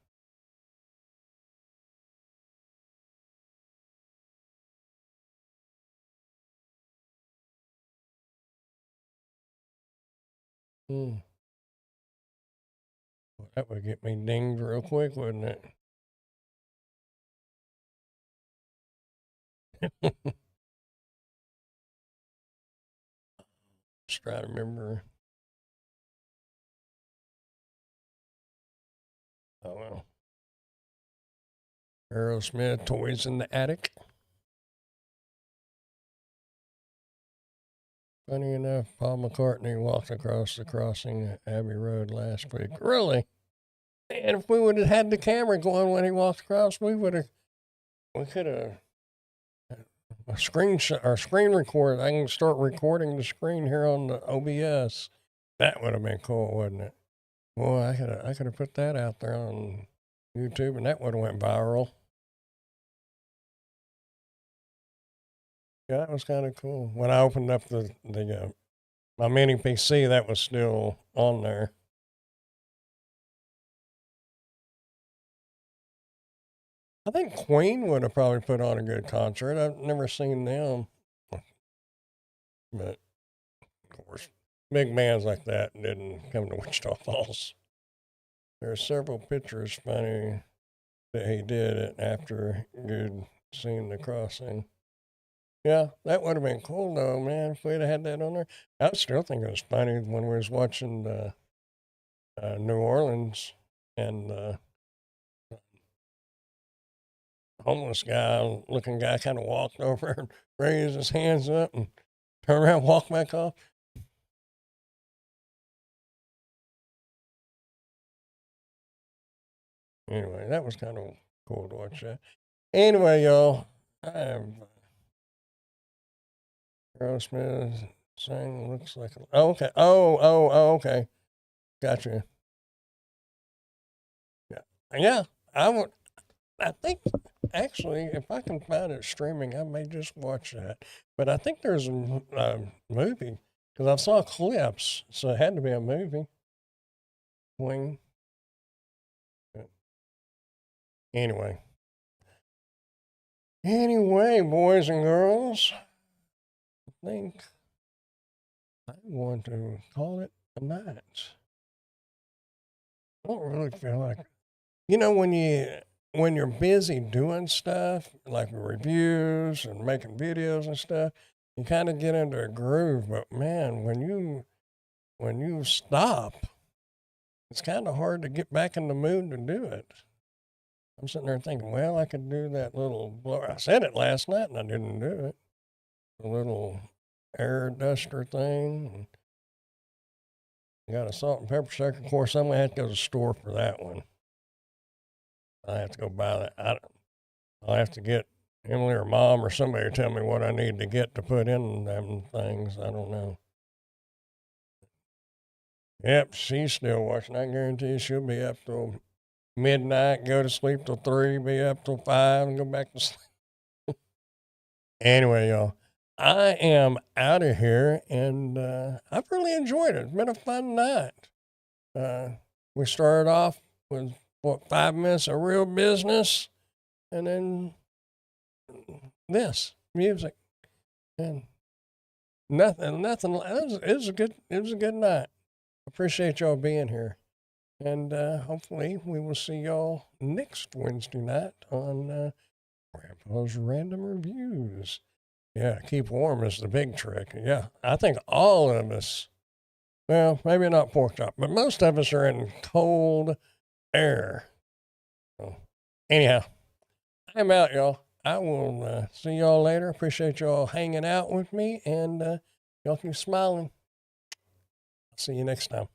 [SPEAKER 1] Well, that would get me dinged real quick, wouldn't it? Just try to remember. Oh, well. Aerosmith, Toys in the Attic. Funny enough, Paul McCartney walked across the crossing at Abbey Road last week. Really? And if we would have had the camera going when he walked across, we could have a screenshot or screen record. I can start recording the screen here on the OBS. That would have been cool, wouldn't it? Boy, I could have put that out there on YouTube, and that would have went viral. Yeah, that was kind of cool. When I opened up my mini PC, that was still on there. I think Queen would have probably put on a good concert. I've never seen them, but of course, big bands like that didn't come to Wichita Falls. There are several pictures funny that he did it after you'd seen the crossing. Yeah, that would have been cool though, man, if we'd have had that on there. I still think it was funny when we was watching New Orleans and homeless guy looking guy kind of walked over and raised his hands up and turned around and walked back off. Anyway, that was kind of cool to watch that. Anyway, y'all, I have Aerosmith saying looks like okay. Oh, okay. Gotcha. Yeah. I think actually, if I can find it streaming, I may just watch that. But I think there's a movie because I saw clips, so it had to be a movie. Wing. Anyway, boys and girls, I think I want to call it a night. I don't really feel like, when you're busy doing stuff like reviews and making videos and stuff, you kind of get into a groove. But man, when you stop, it's kind of hard to get back in the mood to do it. I'm sitting there thinking, well, I could do that little blower. I said it last night and I didn't do it. The little air duster thing. And got a salt and pepper shaker. Of course, I'm going to have to go to the store for that one. I have to go buy that. I'll have to get Emily or Mom or somebody to tell me what I need to get to put in them things. I don't know. Yep, she's still watching. I guarantee you she'll be up till midnight, go to sleep till 3, be up till 5, and go back to sleep. Anyway, y'all, I am out of here, and I've really enjoyed it. It's been a fun night. We started off with, 5 minutes of real business, and then this music, and nothing. It was a good night. Appreciate y'all being here. And hopefully we will see y'all next Wednesday night on Grandpa's Random Reviews. Yeah, keep warm is the big trick. Yeah, I think all of us, well, maybe not pork chop, but most of us are in cold air. So, anyhow, I'm out, y'all. I will see y'all later. Appreciate y'all hanging out with me, and y'all keep smiling. I'll see you next time.